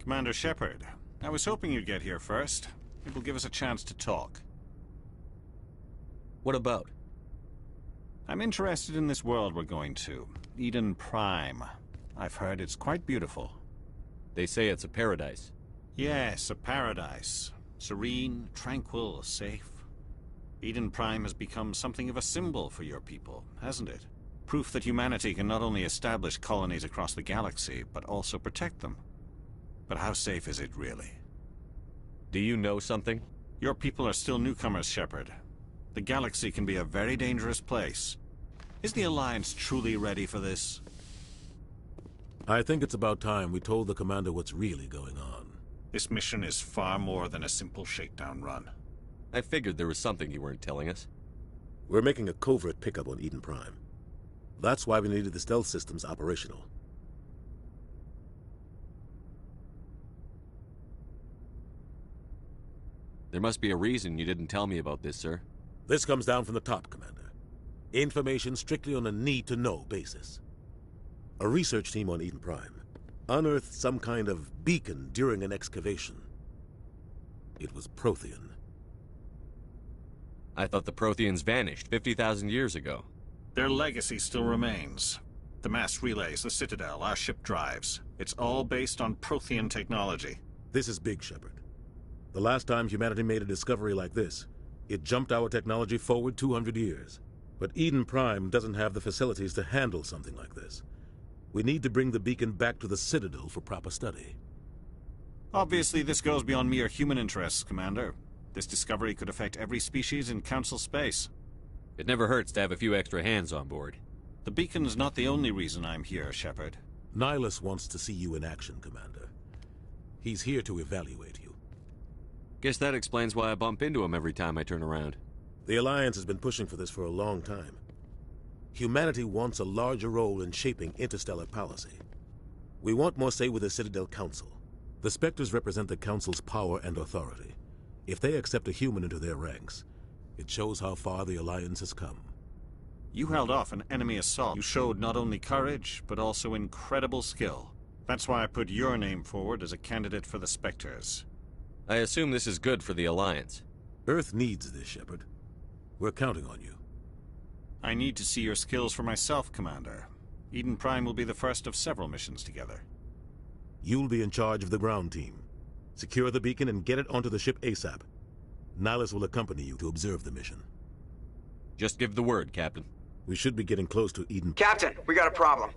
Commander Shepard. I was hoping you'd get here first. It will give us a chance to talk. What about? I'm interested in this world we're going to. Eden Prime. I've heard it's quite beautiful. They say it's a paradise. Yes, a paradise. Serene, tranquil, safe. Eden Prime has become something of a symbol for your people, hasn't it? Proof that humanity can not only establish colonies across the galaxy, but also protect them. But how safe is it really? Do you know something? Your people are still newcomers, Shepard. The galaxy can be a very dangerous place. Is the Alliance truly ready for this? I think it's about time we told the Commander what's really going on. This mission is far more than a simple shakedown run. I figured there was something you weren't telling us. We're making a covert pickup on Eden Prime. That's why we needed the stealth systems operational. There must be a reason you didn't tell me about this, sir. This comes down from the top, Commander. Information strictly on a need-to-know basis. A research team on Eden Prime unearthed some kind of beacon during an excavation. It was Prothean. I thought the Protheans vanished 50,000 years ago. Their legacy still remains. The mass relays, the Citadel, our ship drives. It's all based on Prothean technology. This is big, Shepard. The last time humanity made a discovery like this, it jumped our technology forward 200 years. But Eden Prime doesn't have the facilities to handle something like this. We need to bring the beacon back to the Citadel for proper study. Obviously, this goes beyond mere human interests, Commander. This discovery could affect every species in Council space. It never hurts to have a few extra hands on board. The beacon's not the only reason I'm here, Shepard. Nihilus wants to see you in action, Commander. He's here to evaluate you. Guess that explains why I bump into him every time I turn around. The Alliance has been pushing for this for a long time. Humanity wants a larger role in shaping interstellar policy. We want more say with the Citadel Council. The Spectres represent the Council's power and authority. If they accept a human into their ranks, it shows how far the Alliance has come. You held off an enemy assault. You showed not only courage, but also incredible skill. That's why I put your name forward as a candidate for the Spectres. I assume this is good for the Alliance. Earth needs this, Shepard. We're counting on you. I need to see your skills for myself, Commander. Eden Prime will be the first of several missions together. You'll be in charge of the ground team. Secure the beacon and get it onto the ship ASAP. Nihilus will accompany you to observe the mission. Just give the word, Captain. We should be getting close to Eden. Captain, we got a problem.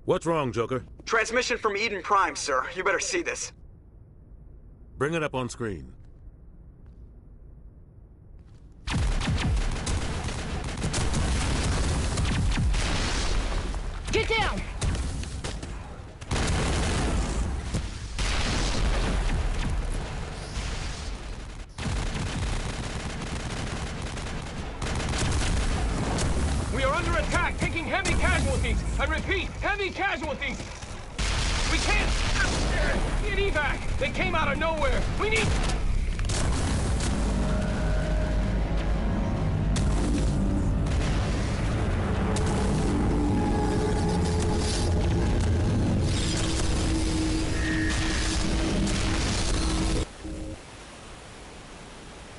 What's wrong, Joker? Transmission from Eden Prime, sir. You better see this. Bring it up on screen. Get down! We are under attack, taking heavy casualties. I repeat, heavy casualties. We can't get evac. They came out of nowhere. We need...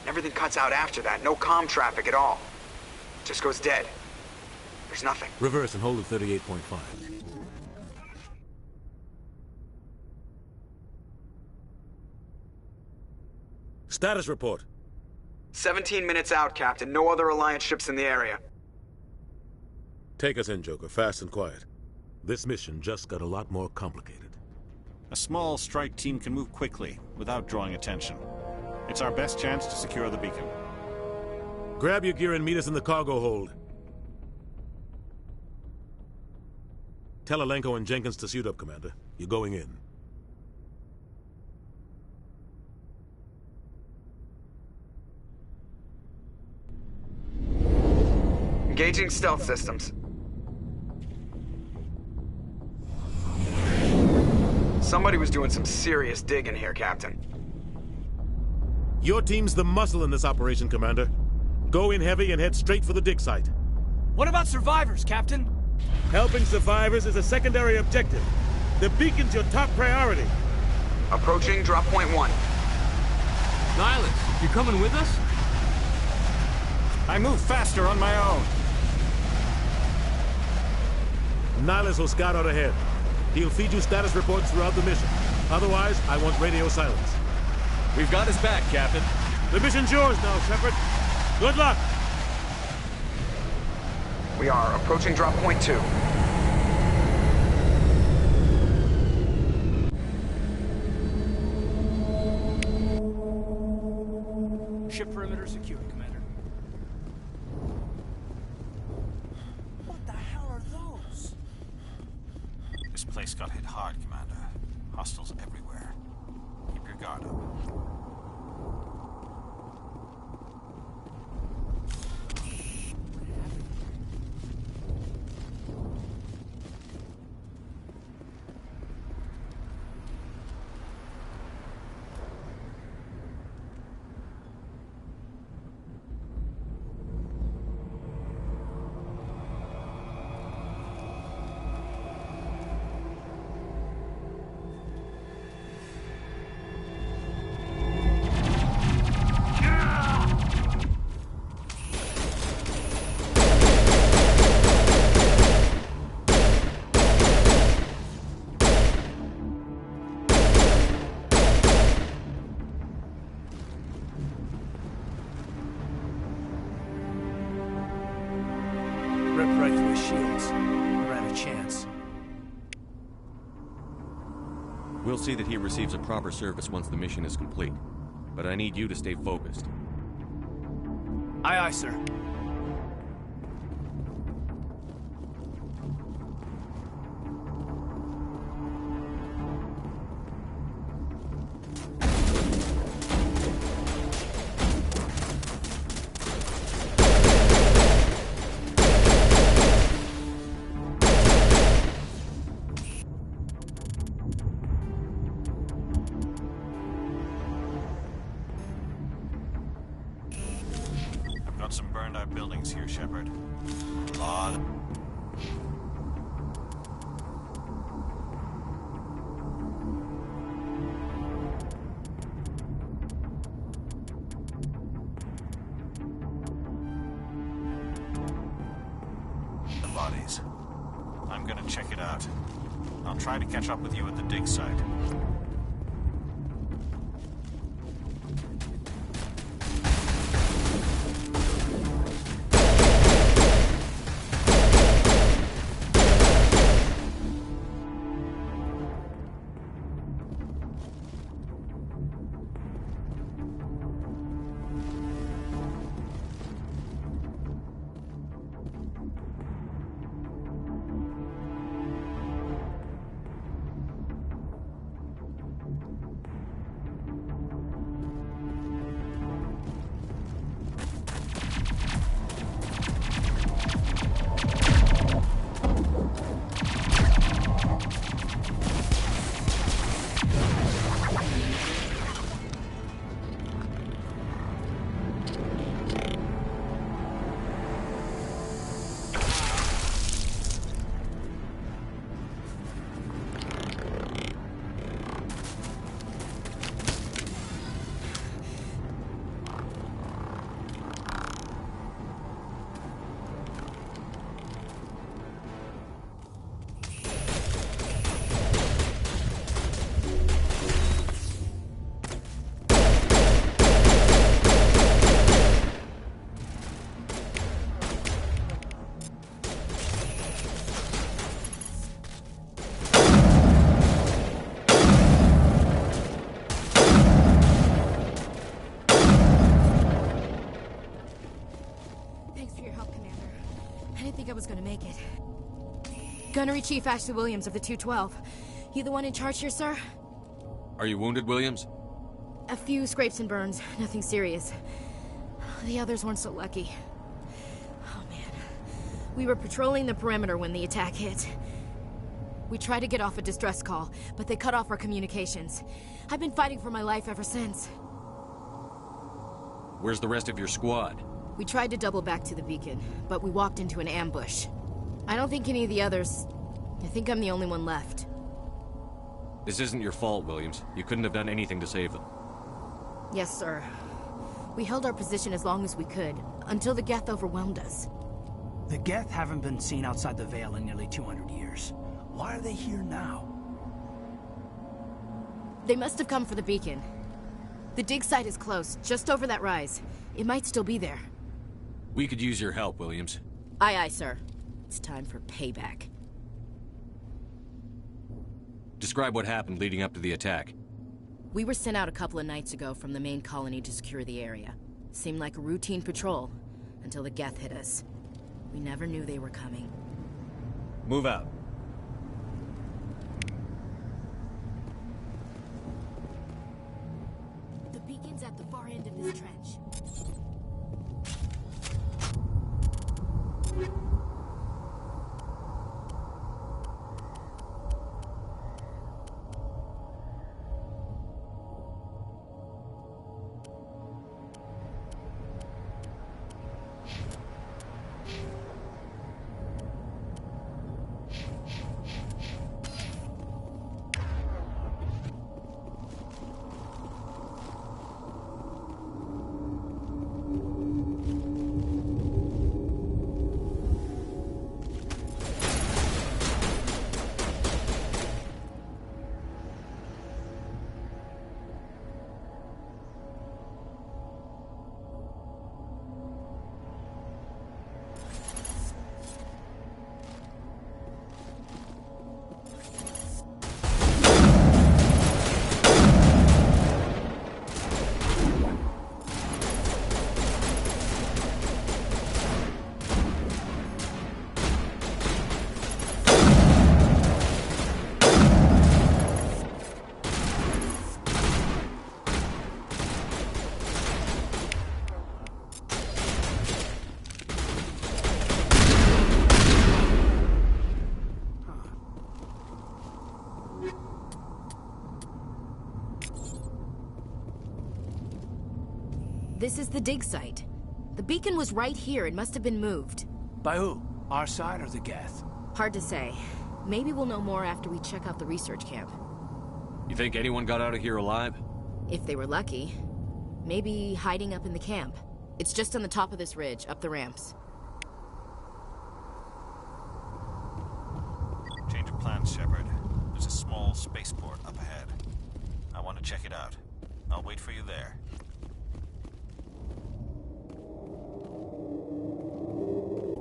Everything cuts out after that. No comm traffic at all. Just goes dead. There's nothing. Reverse and hold at 38.5. Status report. 17 minutes out, Captain. No other Alliance ships in the area. Take us in, Joker, fast and quiet. This mission just got a lot more complicated. A small strike team can move quickly, without drawing attention. It's our best chance to secure the beacon. Grab your gear and meet us in the cargo hold. Tell Alenko and Jenkins to suit up, Commander. You're going in. Engaging stealth systems. Somebody was doing some serious digging here, Captain. Your team's the muscle in this operation, Commander. Go in heavy and head straight for the dig site. What about survivors, Captain? Helping survivors is a secondary objective. The beacon's your top priority. Approaching drop point 1. Nihilus, you coming with us? I move faster on my own. Nihilus will scout out ahead. He'll feed you status reports throughout the mission. Otherwise, I want radio silence. We've got his back, Captain. The mission's yours now, Shepard. Good luck! We are approaching drop point 2. Ship perimeter secured, Commander. What the hell are those? This place got hit hard, Commander. Hostiles everywhere. Keep your guard up. Ripped right through his shields. Never had a chance. We'll see that he receives a proper service once the mission is complete. But I need you to stay focused. Aye, aye, sir. Got some burned out buildings here, Shepard. A lot. The bodies. I'm gonna check it out. I'll try to catch up with you at the dig site. I was gonna make it. Gunnery Chief Ashley Williams of the 212. You the one in charge here, sir? Are you wounded, Williams? A few scrapes and burns, nothing serious. The others weren't so lucky. Oh man. We were patrolling the perimeter when the attack hit. We tried to get off a distress call, but they cut off our communications. I've been fighting for my life ever since. Where's the rest of your squad? We tried to double back to the beacon, but we walked into an ambush. I don't think any of the others... I think I'm the only one left. This isn't your fault, Williams. You couldn't have done anything to save them. Yes, sir. We held our position as long as we could, until the Geth overwhelmed us. The Geth haven't been seen outside the Veil in nearly 200 years. Why are they here now? They must have come for the beacon. The dig site is close, just over that rise. It might still be there. We could use your help, Williams. Aye, aye, sir. It's time for payback. Describe what happened leading up to the attack. We were sent out a couple of nights ago from the main colony to secure the area. Seemed like a routine patrol, until the Geth hit us. We never knew they were coming. Move out. The beacon's at the far end of this trench. This is the dig site. The beacon was right here. It must have been moved. By who? Our side or the Geth? Hard to say. Maybe we'll know more after we check out the research camp. You think anyone got out of here alive? If they were lucky. Maybe hiding up in the camp. It's just on the top of this ridge, up the ramps. Change of plans, Shepard. There's a small spaceport up ahead. I want to check it out. I'll wait for you there.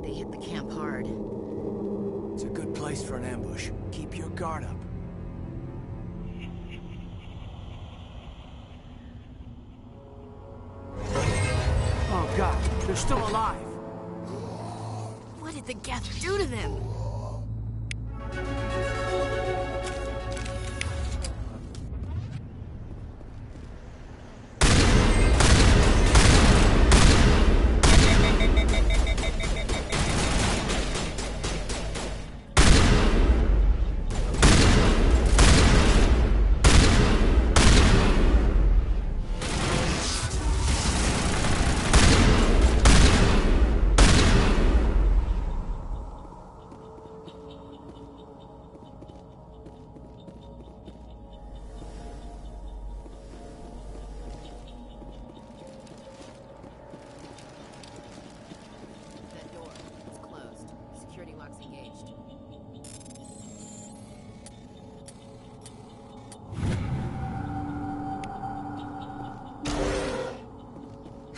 They hit the camp hard. It's a good place for an ambush. Keep your guard up. Oh God, they're still alive. What did the Geth do to them?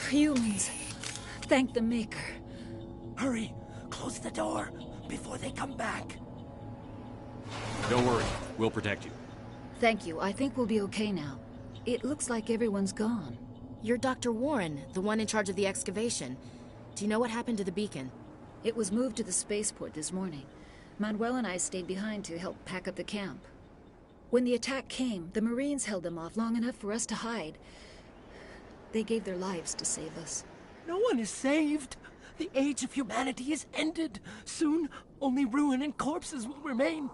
Humans. Thank the Maker. Hurry! Close the door before they come back. Don't worry. We'll protect you. Thank you. I think we'll be okay now. It looks like everyone's gone. You're Dr. Warren, the one in charge of the excavation. Do you know what happened to the beacon? It was moved to the spaceport this morning. Manuel and I stayed behind to help pack up the camp. When the attack came, the Marines held them off long enough for us to hide. They gave their lives to save us. No one is saved. The age of humanity is ended. Soon, only ruin and corpses will remain.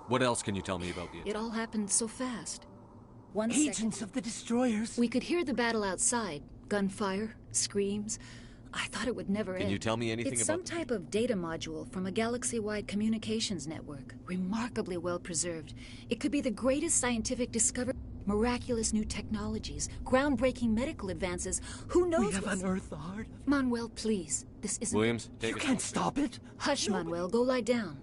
What else can you tell me about the attack? It all happened so fast. Agents of the destroyers. We could hear the battle outside. Gunfire, screams. I thought it would never end. Can you tell me anything it's about... some type of data module from a galaxy-wide communications network. Remarkably well preserved. It could be the greatest scientific discovery. Miraculous new technologies, groundbreaking medical advances. Who knows? We have unearthed the heart. Manuel, please. This isn't... Williams, take You us can't home. stop it. Hush, Manuel. Go lie down.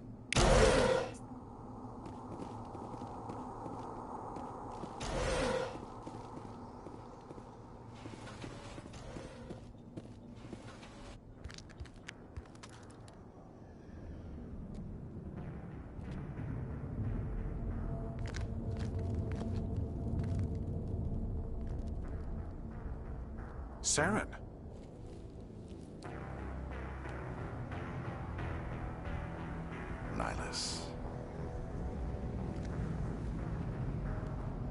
Saren. Nihilus.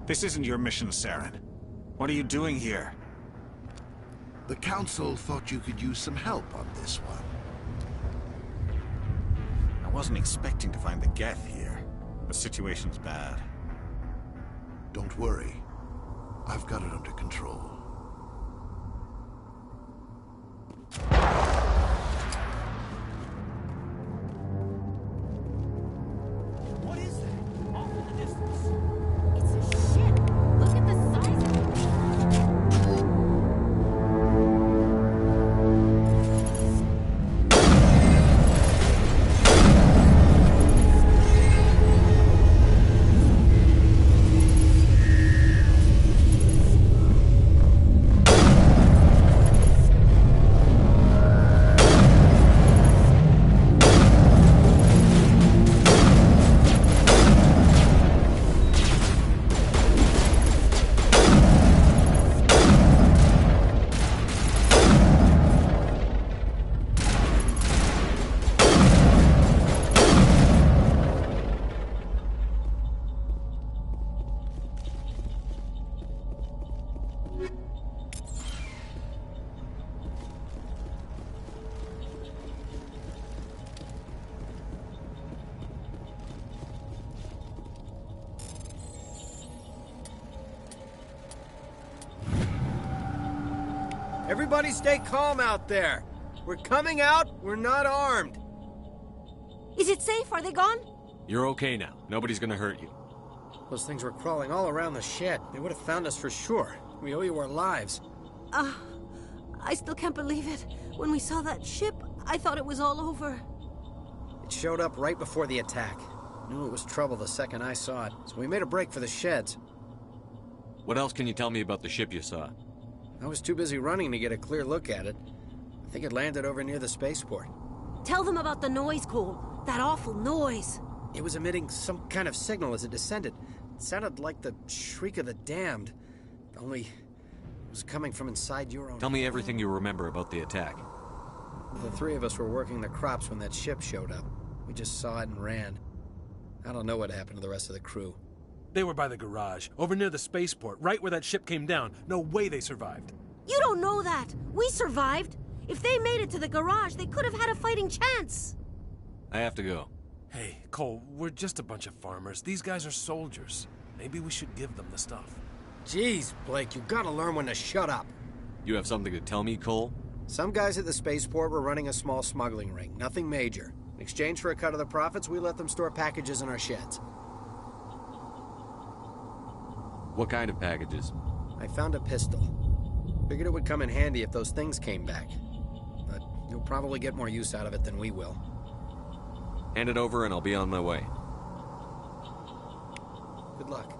This isn't your mission, Saren. What are you doing here? The Council thought you could use some help on this one. I wasn't expecting to find the Geth here. The situation's bad. Don't worry. I've got it under control. What is that? Off in the distance. It's a ship. Look at the size of it. Everybody stay calm out there. We're coming out, we're not armed. Is it safe? Are they gone? You're okay now. Nobody's gonna hurt you. Those things were crawling all around the shed. They would have found us for sure. We owe you our lives. I still can't believe it. When we saw that ship, I thought it was all over. It showed up right before the attack. Knew it was trouble the second I saw it, so we made a break for the sheds. What else can you tell me about the ship you saw? I was too busy running to get a clear look at it. I think it landed over near the spaceport. Tell them about the noise, Cole. That awful noise. It was emitting some kind of signal as it descended. It sounded like the shriek of the damned. Only it was coming from inside your own... Tell me everything you remember about the attack. The three of us were working the crops when that ship showed up. We just saw it and ran. I don't know what happened to the rest of the crew. They were by the garage, over near the spaceport, right where that ship came down. No way they survived. You don't know that. We survived. If they made it to the garage, they could have had a fighting chance. I have to go. Hey, Cole, we're just a bunch of farmers. These guys are soldiers. Maybe we should give them the stuff. Jeez, Blake, you gotta learn when to shut up. You have something to tell me, Cole? Some guys at the spaceport were running a small smuggling ring. Nothing major. In exchange for a cut of the profits, we let them store packages in our sheds. What kind of packages? I found a pistol. Figured it would come in handy if those things came back. But you'll probably get more use out of it than we will. Hand it over and I'll be on my way. Good luck.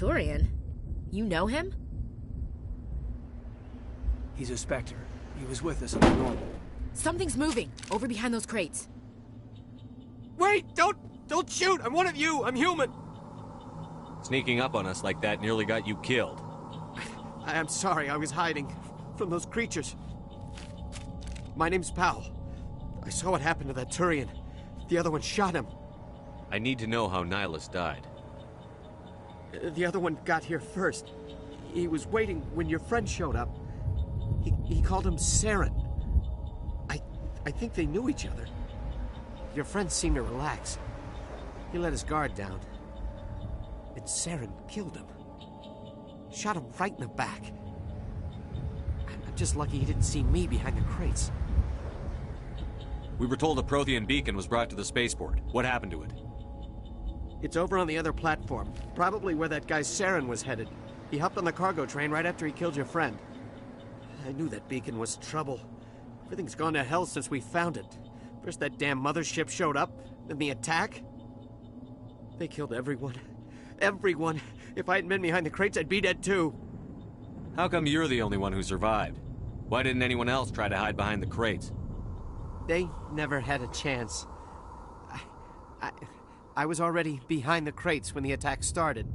Turian? You know him? He's a Spectre. He was with us on the normal. Something's moving, over behind those crates. Wait! Don't shoot! I'm one of you! I'm human! Sneaking up on us like that nearly got you killed. I'm sorry, I was hiding from those creatures. My name's Powell. I saw what happened to that Turian. The other one shot him. I need to know how Nihilus died. The other one got here first. He was waiting when your friend showed up. He called him Saren. I think they knew each other. Your friend seemed to relax. He let his guard down. And Saren killed him. Shot him right in the back. I'm just lucky he didn't see me behind the crates. We were told a Prothean beacon was brought to the spaceport. What happened to it? It's over on the other platform. Probably where that guy Saren was headed. He hopped on the cargo train right after he killed your friend. I knew that beacon was trouble. Everything's gone to hell since we found it. First that damn mothership showed up, then the attack. They killed everyone. Everyone. If I hadn't been behind the crates, I'd be dead too. How come you're the only one who survived? Why didn't anyone else try to hide behind the crates? They never had a chance. I was already behind the crates when the attack started.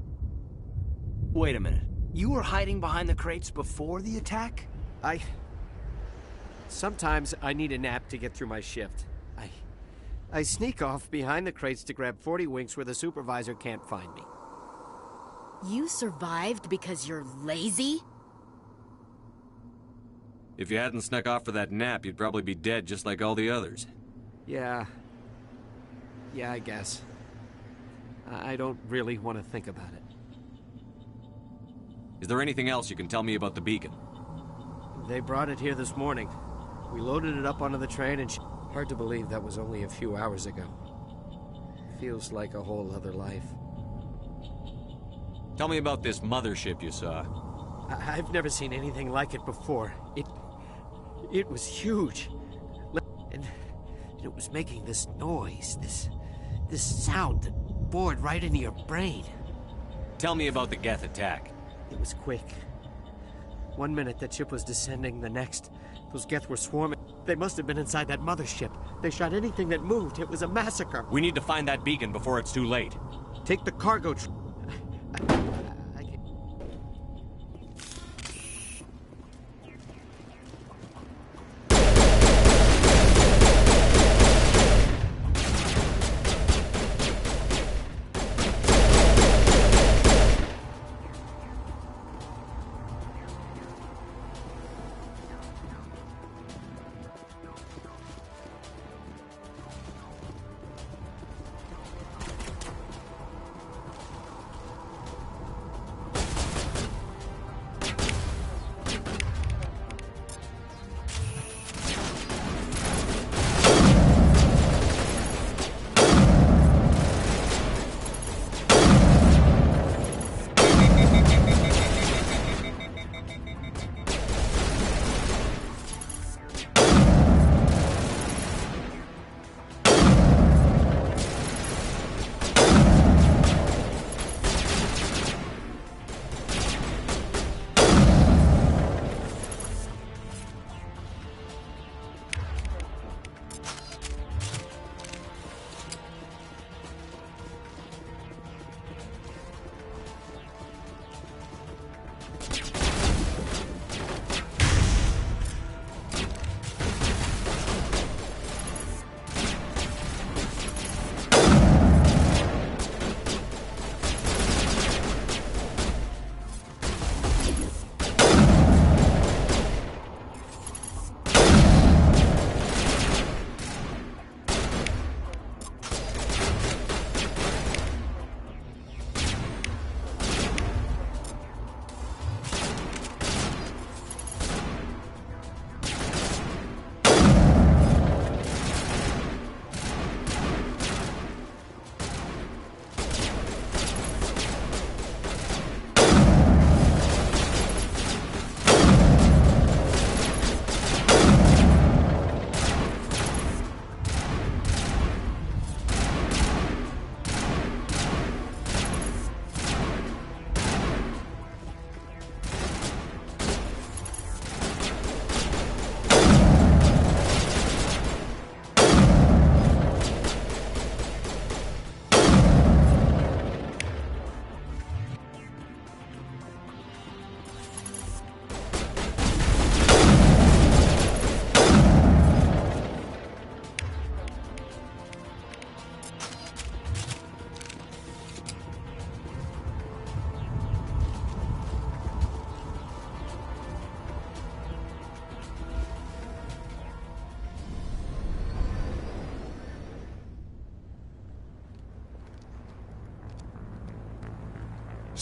Wait a minute. You were hiding behind the crates before the attack? Sometimes I need a nap to get through my shift. I sneak off behind the crates to grab 40 winks where the supervisor can't find me. You survived because you're lazy? If you hadn't snuck off for that nap, you'd probably be dead just like all the others. Yeah, I guess. I don't really want to think about it. Is there anything else you can tell me about the beacon? They brought it here this morning. We loaded it up onto the train and hard to believe that was only a few hours ago. Feels like a whole other life. Tell me about this mothership you saw. I've never seen anything like it before. It was huge. And it was making this noise, this sound that bored right into your brain. Tell me about the Geth attack. It was quick. 1 minute that ship was descending, the next, those Geth were swarming. They must have been inside that mothership. They shot anything that moved. It was a massacre. We need to find that beacon before it's too late. Take the cargo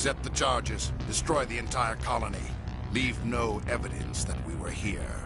Accept the charges. Destroy the entire colony. Leave no evidence that we were here.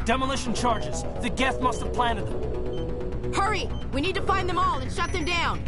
Demolition charges. The Geth must have planted them. Hurry! We need to find them all and shut them down.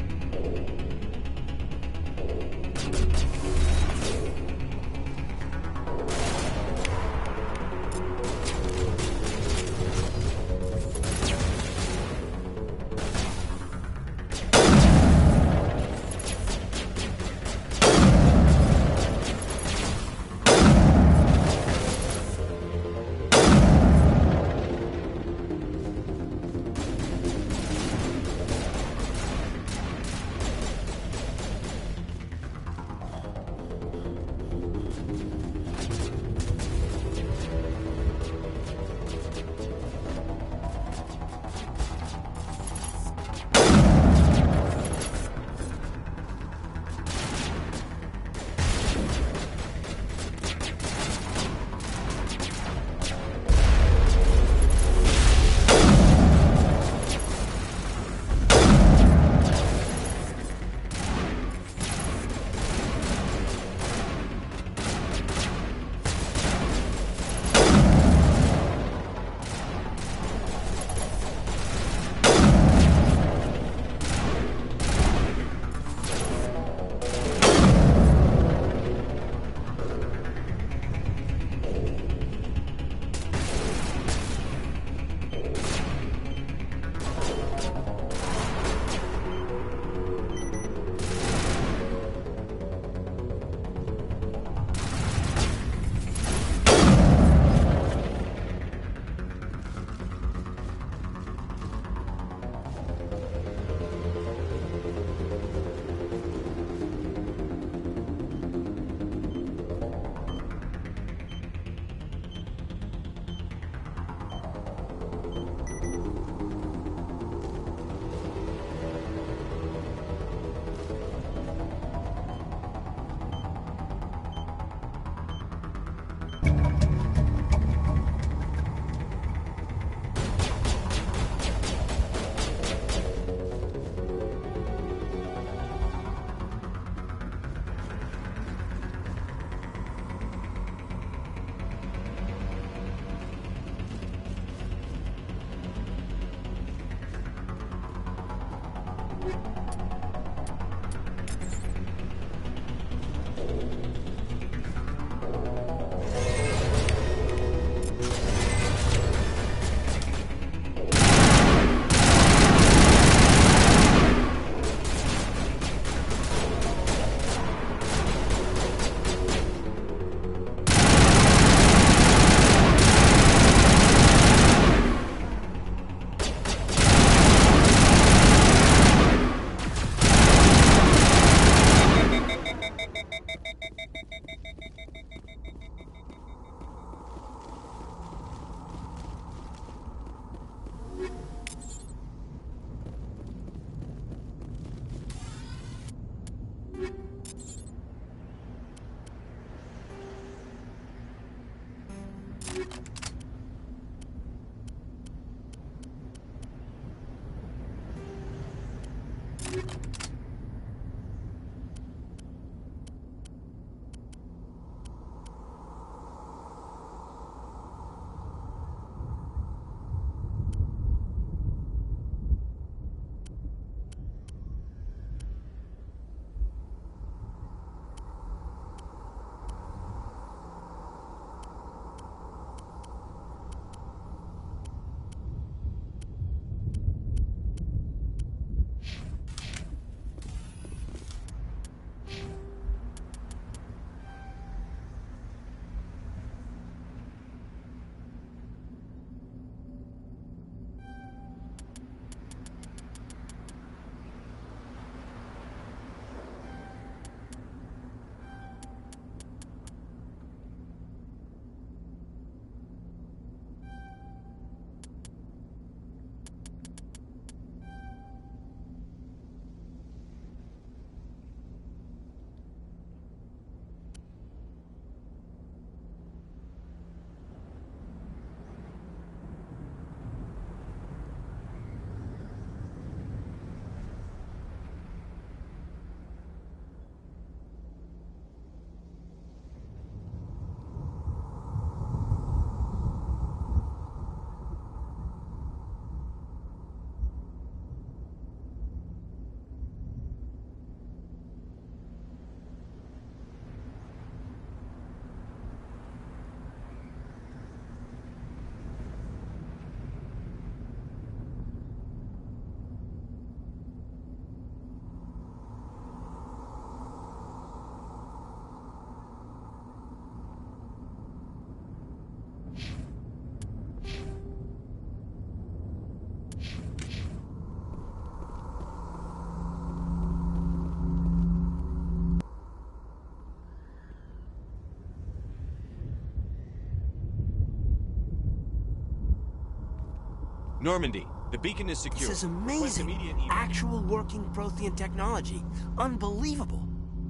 Normandy, the beacon is secure. This is amazing. Actual working Prothean technology. Unbelievable.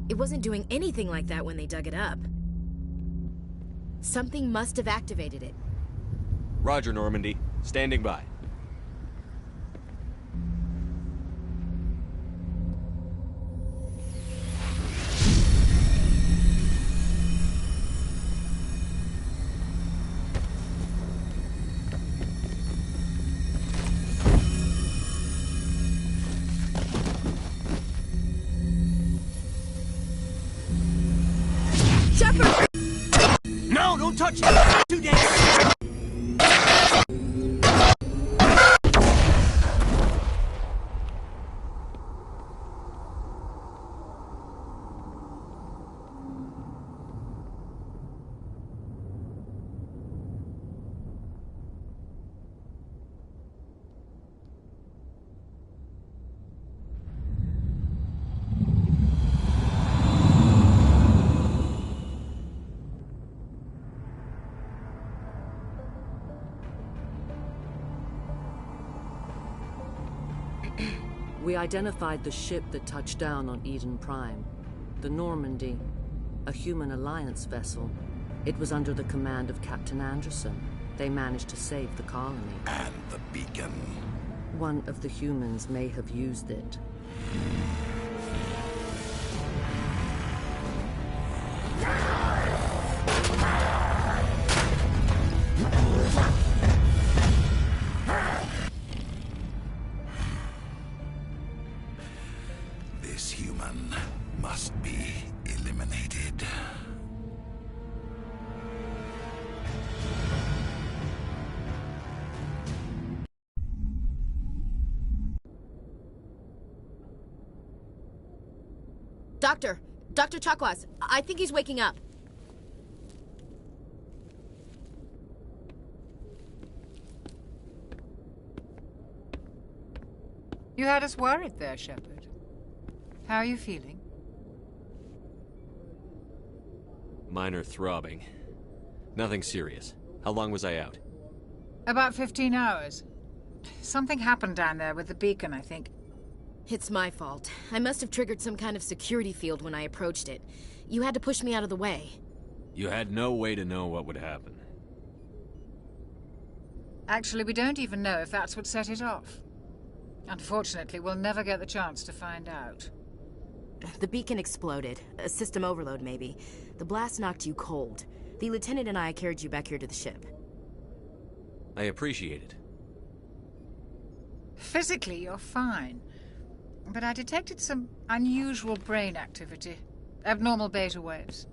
It wasn't doing anything like that when they dug it up. Something must have activated it. Roger, Normandy. Standing by. No, don't touch it! Too dangerous! We identified the ship that touched down on Eden Prime. The Normandy, a human alliance vessel. It was under the command of Captain Anderson. They managed to save the colony. And the beacon. One of the humans may have used it. This human must be eliminated. Dr. Chakwas, I think he's waking up. You had us worried there, Shepard. How are you feeling? Minor throbbing. Nothing serious. How long was I out? About 15 hours. Something happened down there with the beacon, I think. It's my fault. I must have triggered some kind of security field when I approached it. You had to push me out of the way. You had no way to know what would happen. Actually, we don't even know if that's what set it off. Unfortunately, we'll never get the chance to find out. The beacon exploded. A system overload, maybe. The blast knocked you cold. The lieutenant and I carried you back here to the ship. I appreciate it. Physically, you're fine. But I detected some unusual brain activity. Abnormal beta waves.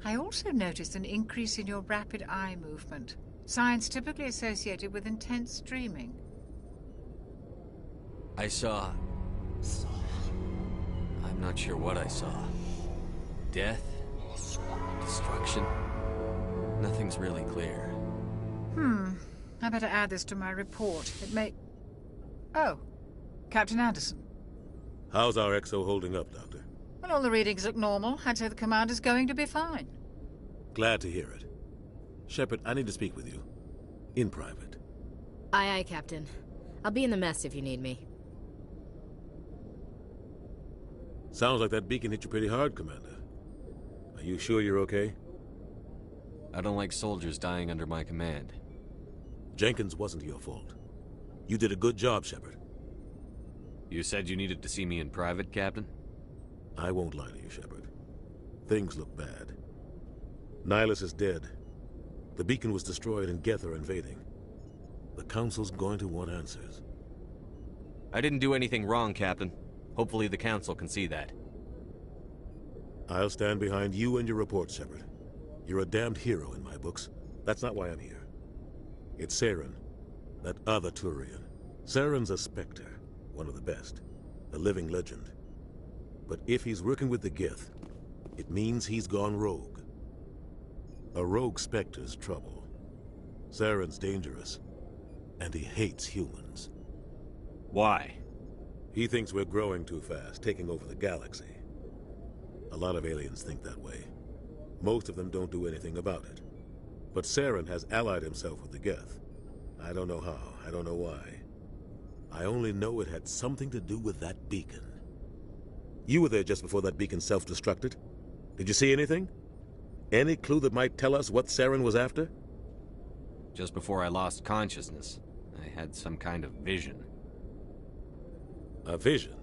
I also noticed an increase in your rapid eye movement. Signs typically associated with intense dreaming. I saw... I'm not sure what I saw. Death? Destruction? Nothing's really clear. I better add this to my report. It may... Oh, Captain Anderson. How's our XO holding up, Doctor? Well, all the readings look normal. I'd say the commander's going to be fine. Glad to hear it. Shepard, I need to speak with you. In private. Aye, Captain. I'll be in the mess if you need me. Sounds like that beacon hit you pretty hard, Commander. Are you sure you're okay? I don't like soldiers dying under my command. Jenkins wasn't your fault. You did a good job, Shepard. You said you needed to see me in private, Captain? I won't lie to you, Shepard. Things look bad. Nihilus is dead. The beacon was destroyed and Geth are invading. The Council's going to want answers. I didn't do anything wrong, Captain. Hopefully the Council can see that. I'll stand behind you and your report, Shepard. You're a damned hero in my books. That's not why I'm here. It's Saren, that other Turian. Saren's a Spectre, one of the best, a living legend. But if he's working with the Geth, it means he's gone rogue. A rogue Spectre's trouble. Saren's dangerous, and he hates humans. Why? He thinks we're growing too fast, taking over the galaxy. A lot of aliens think that way. Most of them don't do anything about it. But Saren has allied himself with the Geth. I don't know how, I don't know why. I only know it had something to do with that beacon. You were there just before that beacon self-destructed. Did you see anything? Any clue that might tell us what Saren was after? Just before I lost consciousness, I had some kind of vision. A vision?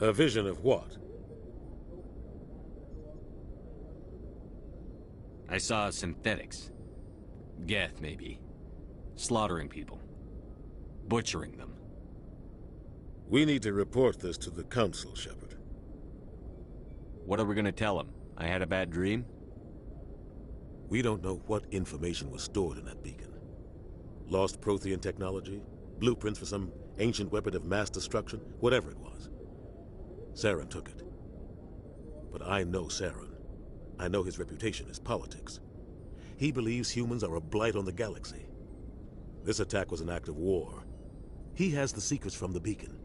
A vision of what? I saw synthetics. Geth, maybe. Slaughtering people. Butchering them. We need to report this to the Council, Shepard. What are we gonna tell them? I had a bad dream? We don't know what information was stored in that beacon. Lost Prothean technology? Blueprints for some ancient weapon of mass destruction? Whatever it was. Saren took it. But I know Saren. I know his reputation is politics. He believes humans are a blight on the galaxy. This attack was an act of war. He has the secrets from the beacon.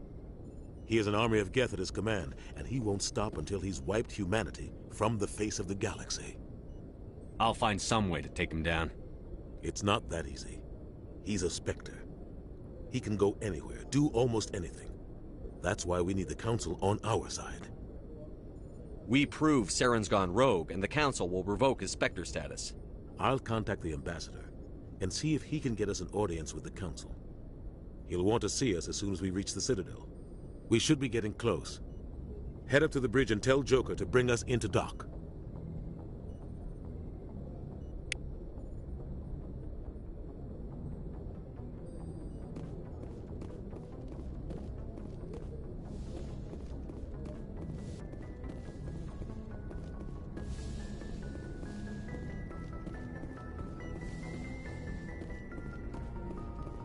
He has an army of Geth at his command, and he won't stop until he's wiped humanity from the face of the galaxy. I'll find some way to take him down. It's not that easy. He's a Spectre. He can go anywhere, do almost anything. That's why we need the Council on our side. We prove Saren's gone rogue, and the Council will revoke his Spectre status. I'll contact the Ambassador and see if he can get us an audience with the Council. He'll want to see us as soon as we reach the Citadel. We should be getting close. Head up to the bridge and tell Joker to bring us into dock.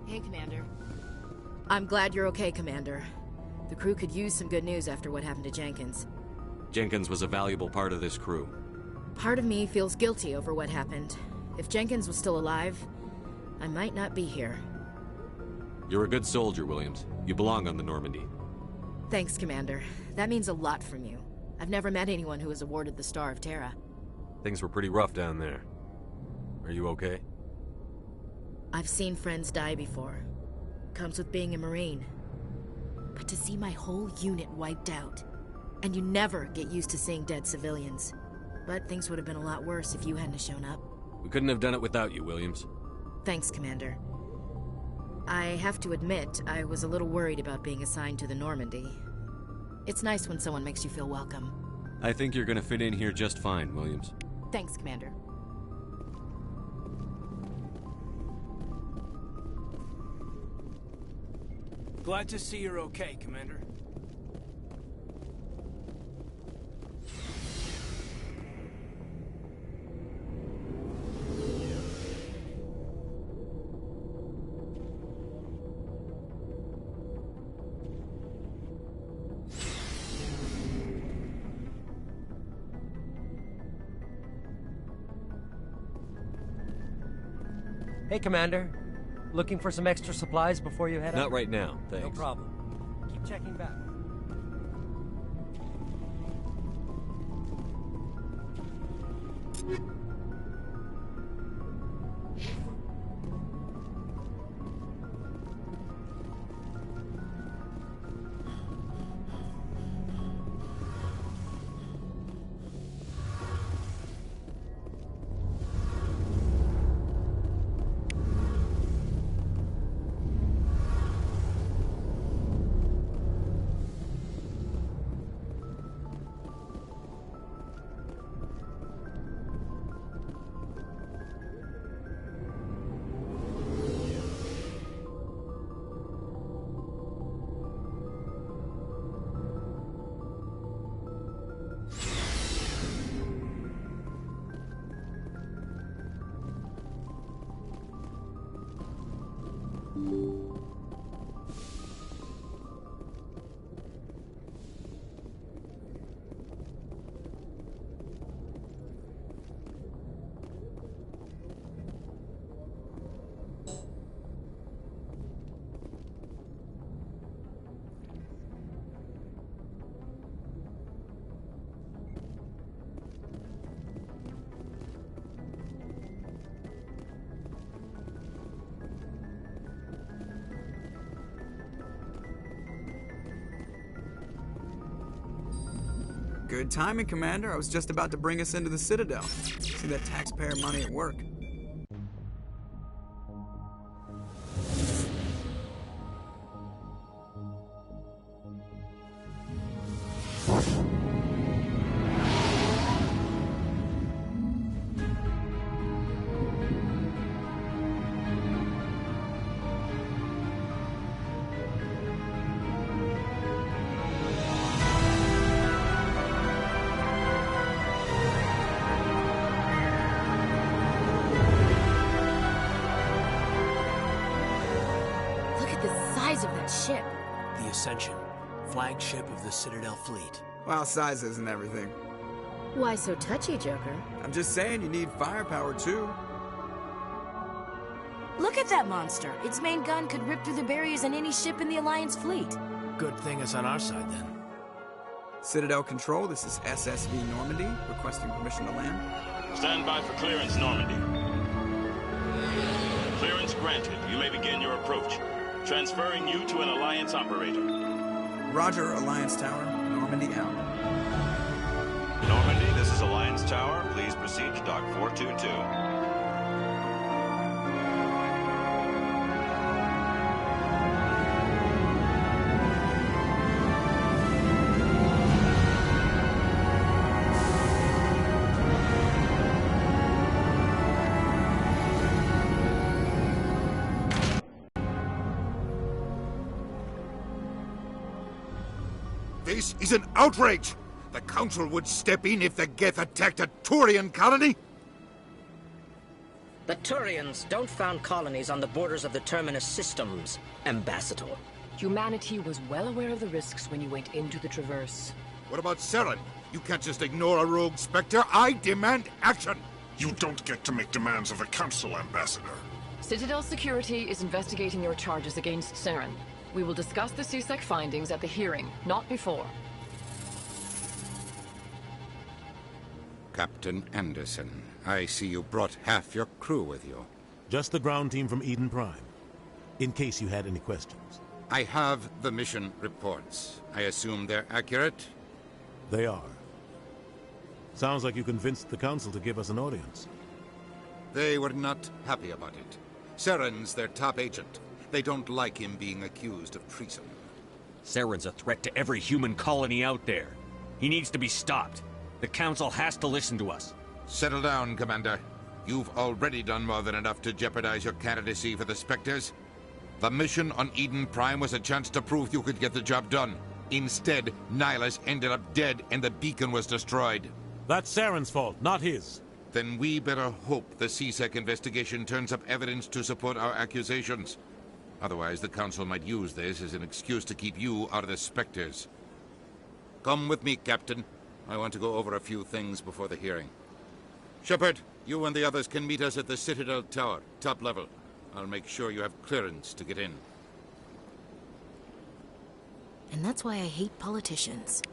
Hey, Commander. I'm glad you're okay, Commander. The crew could use some good news after what happened to Jenkins. Jenkins was a valuable part of this crew. Part of me feels guilty over what happened. If Jenkins was still alive, I might not be here. You're a good soldier, Williams. You belong on the Normandy. Thanks, Commander. That means a lot from you. I've never met anyone who was awarded the Star of Terra. Things were pretty rough down there. Are you okay? I've seen friends die before. Comes with being a Marine. But to see my whole unit wiped out, and you never get used to seeing dead civilians. But things would have been a lot worse if you hadn't shown up. We couldn't have done it without you, Williams. Thanks, Commander. I have to admit, I was a little worried about being assigned to the Normandy. It's nice when someone makes you feel welcome. I think you're gonna fit in here just fine, Williams. Thanks, Commander. Glad to see you're okay, Commander. Hey, Commander. Looking for some extra supplies before you head out? Not right now, thanks. No problem. Keep checking back. Good timing, Commander. I was just about to bring us into the Citadel. See that taxpayer money at work. Ship. The Ascension, flagship of the Citadel fleet. Well, size isn't everything. Why so touchy, Joker? I'm just saying you need firepower, too. Look at that monster. Its main gun could rip through the barriers in any ship in the Alliance fleet. Good thing it's on our side, then. Citadel Control, this is SSV Normandy, requesting permission to land. Stand by for clearance, Normandy. Clearance granted. You may begin your approach. Transferring you to an Alliance operator. Roger, Alliance Tower. Normandy out. Normandy, this is Alliance Tower. Please proceed to Dock 422. This is an outrage! The Council would step in if the Geth attacked a Turian colony? The Turians don't found colonies on the borders of the Terminus systems, Ambassador. Humanity was well aware of the risks when you went into the Traverse. What about Saren? You can't just ignore a rogue Spectre. I demand action! You don't get to make demands of the Council, Ambassador. Citadel Security is investigating your charges against Saren. We will discuss the CSEC findings at the hearing, not before. Captain Anderson, I see you brought half your crew with you. Just the ground team from Eden Prime, in case you had any questions. I have the mission reports. I assume they're accurate? They are. Sounds like you convinced the Council to give us an audience. They were not happy about it. Saren's their top agent. They don't like him being accused of treason. Saren's a threat to every human colony out there. He needs to be stopped. The Council has to listen to us. Settle down, Commander. You've already done more than enough to jeopardize your candidacy for the Spectres. The mission on Eden Prime was a chance to prove you could get the job done. Instead, Nihilus ended up dead and the beacon was destroyed. That's Saren's fault, not his. Then we better hope the CSEC investigation turns up evidence to support our accusations. Otherwise, the Council might use this as an excuse to keep you out of the Spectres. Come with me, Captain. I want to go over a few things before the hearing. Shepard, you and the others can meet us at the Citadel Tower, top level. I'll make sure you have clearance to get in. And that's why I hate politicians.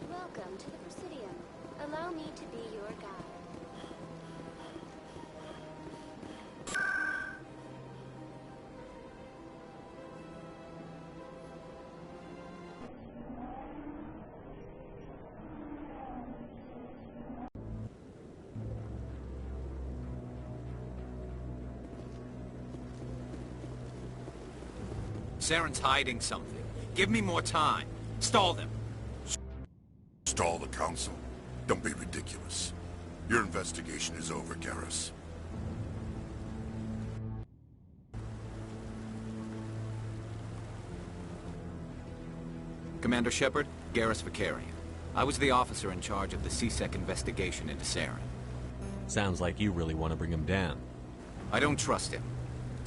Welcome to the Presidium. Allow me to be your guide. Saren's hiding something. Give me more time. Stall them. Stall the Council? Don't be ridiculous. Your investigation is over, Garrus. Commander Shepard, Garrus Vicarian. I was the officer in charge of the CSEC investigation into Saren. Sounds like you really want to bring him down. I don't trust him.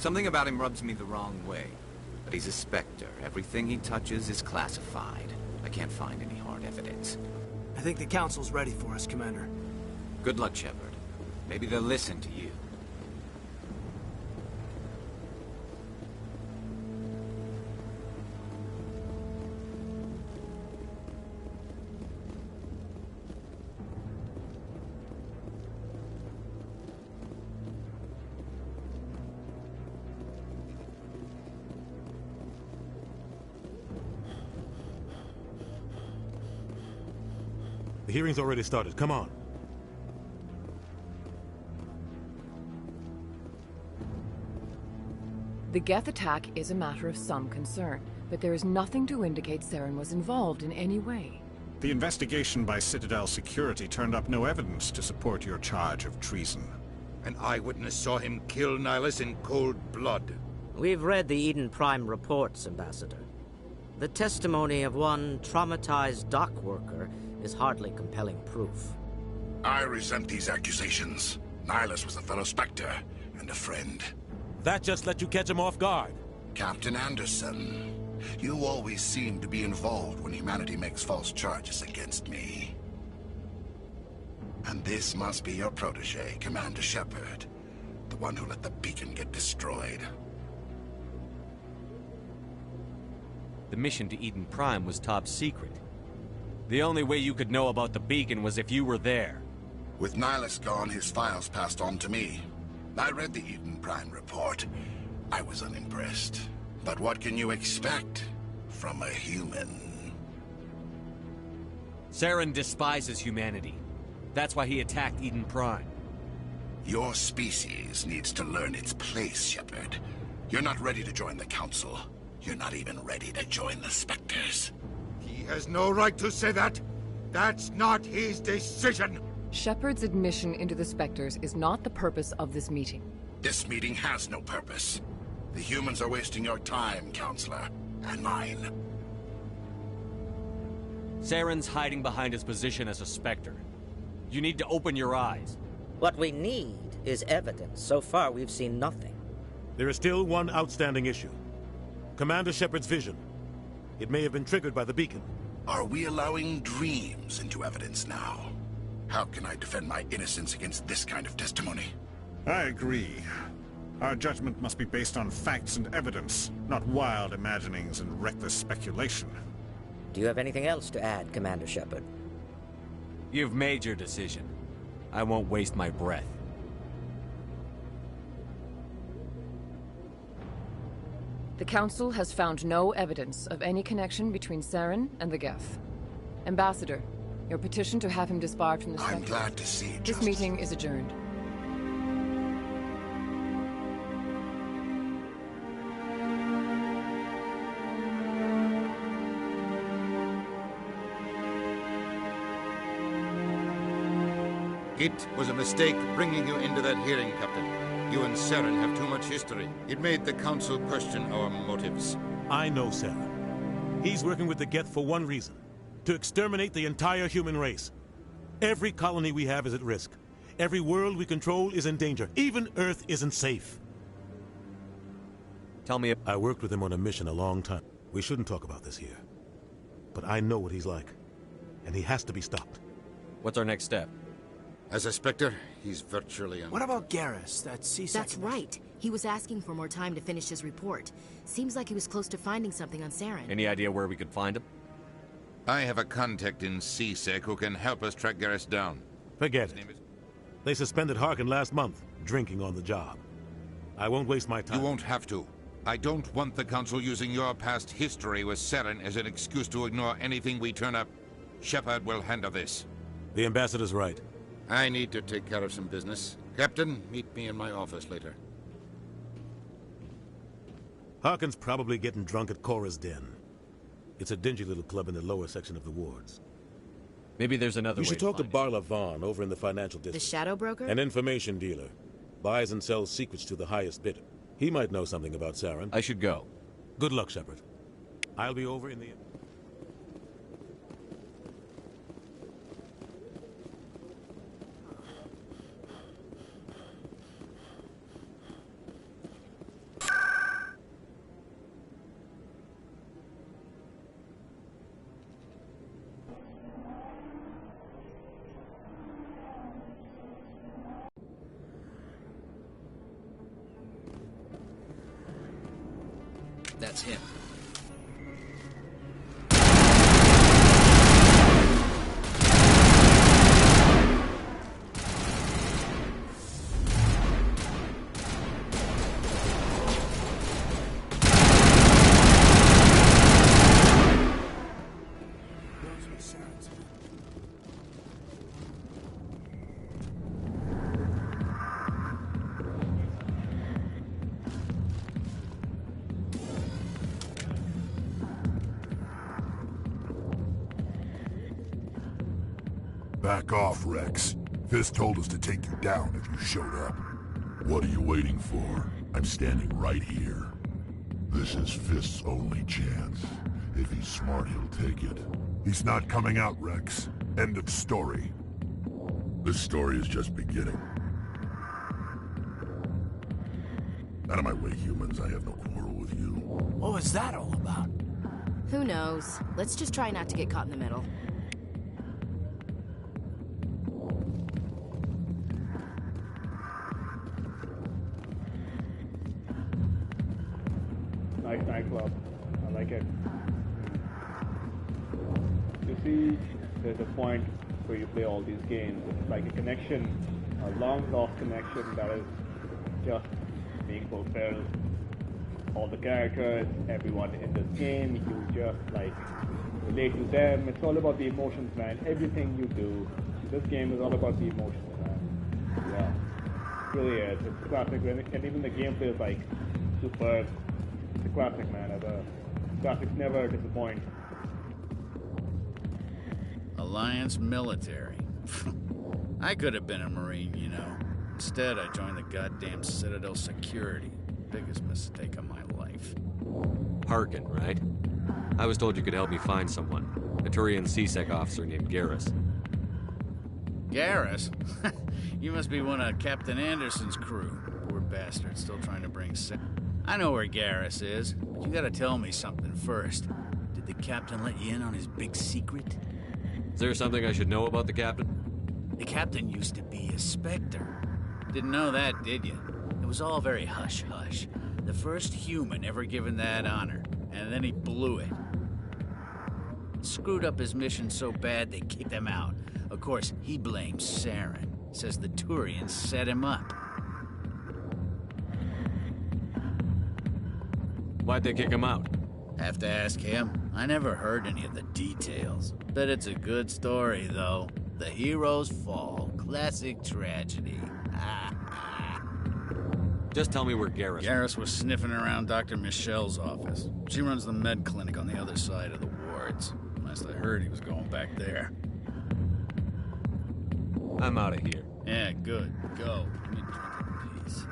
Something about him rubs me the wrong way. But he's a Spectre. Everything he touches is classified. I can't find any hard evidence. I think the Council's ready for us, Commander. Good luck, Shepard. Maybe they'll listen to you. The hearing's already started. Come on. The Geth attack is a matter of some concern, but there is nothing to indicate Saren was involved in any way. The investigation by Citadel Security turned up no evidence to support your charge of treason. An eyewitness saw him kill Nihilus in cold blood. We've read the Eden Prime reports, Ambassador. The testimony of one traumatized dock worker is hardly compelling proof. I resent these accusations. Nihilus was a fellow Spectre and a friend. That just let you catch him off guard. Captain Anderson, you always seem to be involved when humanity makes false charges against me. And this must be your protege, Commander Shepard, the one who let the beacon get destroyed. The mission to Eden Prime was top secret. The only way you could know about the beacon was if you were there. With Nihilus gone, his files passed on to me. I read the Eden Prime report. I was unimpressed. But what can you expect from a human? Saren despises humanity. That's why he attacked Eden Prime. Your species needs to learn its place, Shepard. You're not ready to join the Council. You're not even ready to join the Spectres. He has no right to say that. That's not his decision. Shepard's admission into the Spectres is not the purpose of this meeting. This meeting has no purpose. The humans are wasting your time, Counselor, and mine. Saren's hiding behind his position as a Spectre. You need to open your eyes. What we need is evidence. So far, we've seen nothing. There is still one outstanding issue. Commander Shepard's vision. It may have been triggered by the beacon. Are we allowing dreams into evidence now? How can I defend my innocence against this kind of testimony? I agree. Our judgment must be based on facts and evidence, not wild imaginings and reckless speculation. Do you have anything else to add, Commander Shepard? You've made your decision. I won't waste my breath. The Council has found no evidence of any connection between Saren and the Geth. Ambassador, your petition to have him disbarred from the I'm Spectres. glad to see This justice. meeting is adjourned. It was a mistake bringing you into that hearing, Captain. You and Saren have too much history. It made the Council question our motives. I know Saren. He's working with the Geth for one reason. To exterminate the entire human race. Every colony we have is at risk. Every world we control is in danger. Even Earth isn't safe. Tell me... I worked with him on a mission a long time. We shouldn't talk about this here. But I know what he's like. And he has to be stopped. What's our next step? As a Spectre, he's virtually What about Garrus, that C-Sec? That's right. He was asking for more time to finish his report. Seems like he was close to finding something on Saren. Any idea where we could find him? I have a contact in C-Sec who can help us track Garrus down. Forget it. They suspended Harkin last month, drinking on the job. I won't waste my time. You won't have to. I don't want the Council using your past history with Saren as an excuse to ignore anything we turn up. Shepard will handle this. The Ambassador's right. I need to take care of some business. Captain, meet me in my office later. Harkin's probably getting drunk at Cora's Den. It's a dingy little club in the lower section of the wards. Maybe there's another way. You should talk to Barla Vaughn over in the financial The district. Shadow Broker? An information dealer. Buys and sells secrets to the highest bidder. He might know something about Saren. I should go. Good luck, Shepard. I'll be over in the... that's him. Back off, Rex. Fist told us to take you down if you showed up. What are you waiting for? I'm standing right here. This is Fist's only chance. If he's smart, he'll take it. He's not coming out, Rex. End of story. This story is just beginning. Out of my way, humans. I have no quarrel with you. What was that all about? Who knows? Let's just try not to get caught in the middle. Nice nightclub. I like it. You see, there's a point where you play all these games. It's like a connection, a long-lost connection that is just being fulfilled. All the characters, everyone in this game, you just like relate to them. It's all about the emotions, man. Everything you do, this game is all about the emotions, man. Yeah, it really is. It's classic, and even the gameplay is like superb. It's a classic, man. The classics never disappoint. Alliance military. I could have been a Marine, you know. Instead, I joined the goddamn Citadel security. Biggest mistake of my life. Harkin, right? I was told you could help me find someone. A Turian CSEC officer named Garrus. Garrus? You must be one of Captain Anderson's crew. Poor bastard, still trying to bring I know where Garrus is, but you gotta tell me something first. Did the captain let you in on his big secret? Is there something I should know about the captain? The captain used to be a Spectre. Didn't know that, did you? It was all very hush-hush. The first human ever given that honor, and then he blew it. Screwed up his mission so bad they kicked him out. Of course, he blames Saren. Says the Turians set him up. Why'd they kick him out? Have to ask him. I never heard any of the details. Bet it's a good story, though. The heroes fall. Classic tragedy. Just tell me where Garrus... Garrus was sniffing around Dr. Michelle's office. She runs the med clinic on the other side of the wards. Last I heard, he was going back there. I'm out of here. Yeah, good. Go. Let me drink in peace.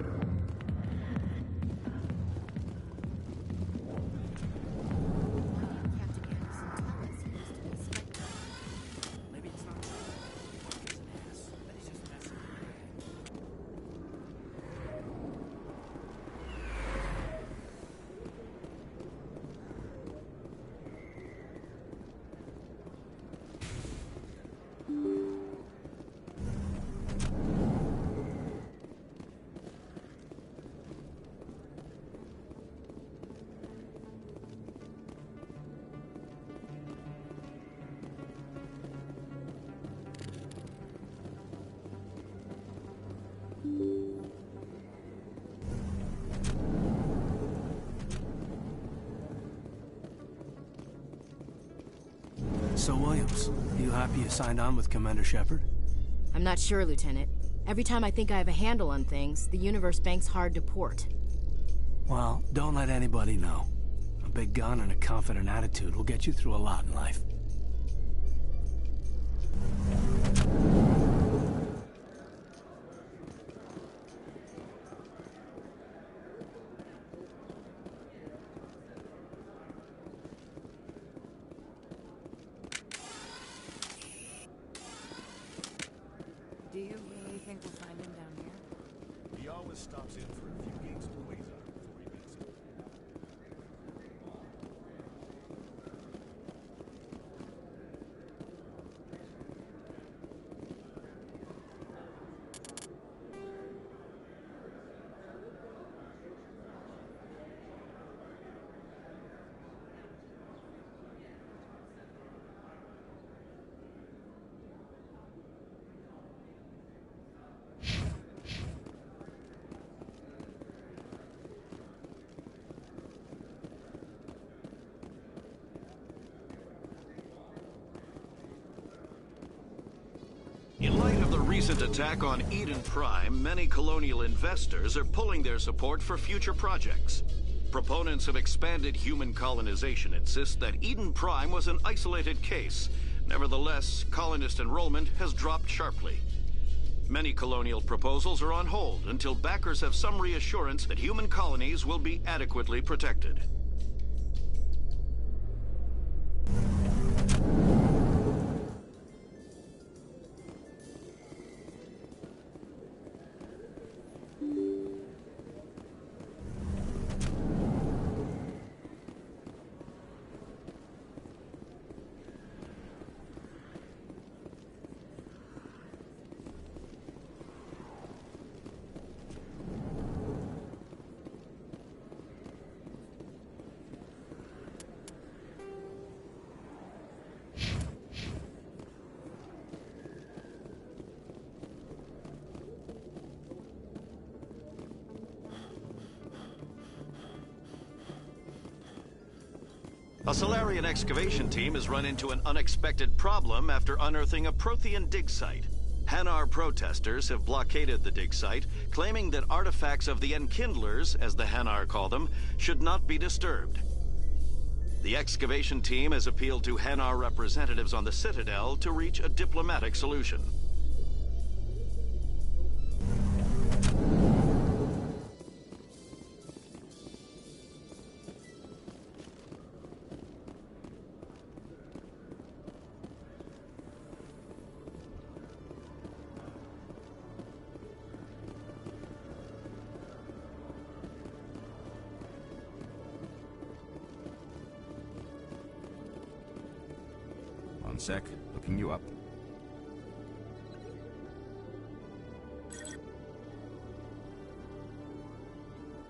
So, Williams, you happy you signed on with Commander Shepard? I'm not sure, Lieutenant. Every time I think I have a handle on things, the universe bank's hard to port. Well, don't let anybody know. A big gun and a confident attitude will get you through a lot in life. Do you really think we'll find him down here? He always stops in for a few games of Quasar before he makes it. the recent attack on Eden Prime, many colonial investors are pulling their support for future projects. Proponents of expanded human colonization insist that Eden Prime was an isolated case. Nevertheless, colonist enrollment has dropped sharply. Many colonial proposals are on hold until backers have some reassurance that human colonies will be adequately protected. A Solarian excavation team has run into an unexpected problem after unearthing a Prothean dig site. Hanar protesters have blockaded the dig site, claiming that artifacts of the Enkindlers, as the Hanar call them, should not be disturbed. The excavation team has appealed to Hanar representatives on the Citadel to reach a diplomatic solution. One sec, looking you up.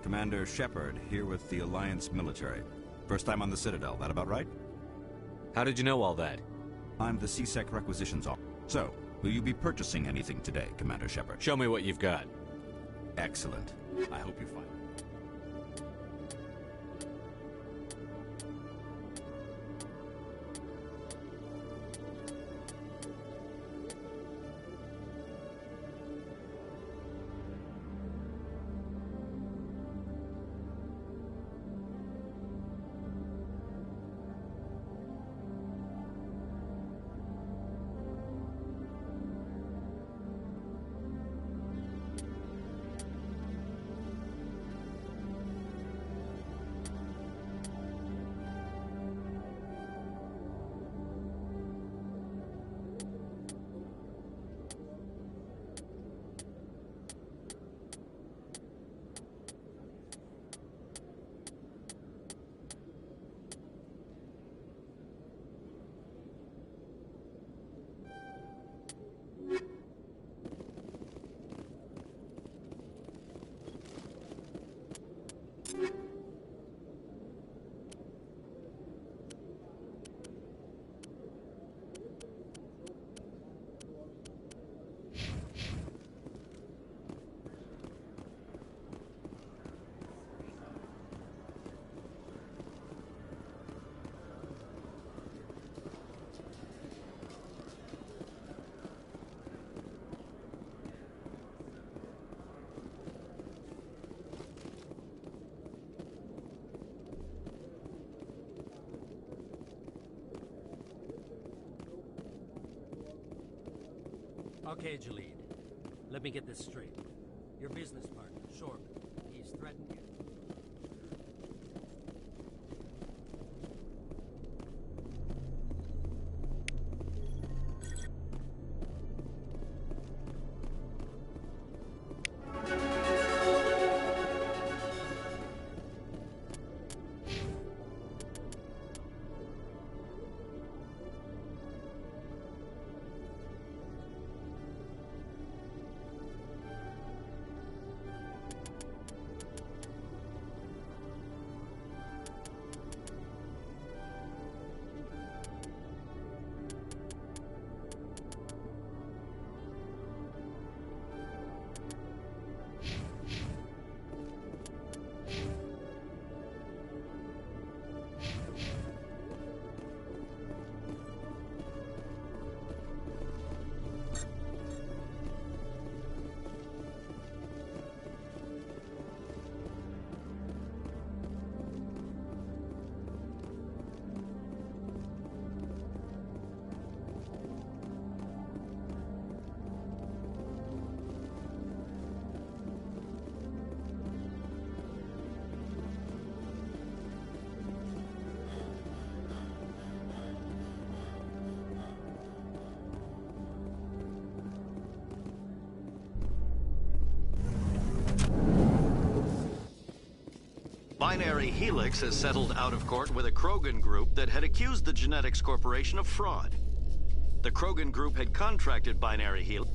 Commander Shepard, here with the Alliance military. First time on the Citadel, that about right? How did you know all that? I'm the CSEC requisitions officer. So, will you be purchasing anything today, Commander Shepard? Show me what you've got. Excellent. I hope you find it. Okay, Jalid. Let me get this straight. Your business partner, Shorb, he's threatened you. Binary Helix has settled out of court with a Krogan group that had accused the Genetics Corporation of fraud. The Krogan group had contracted Binary Helix.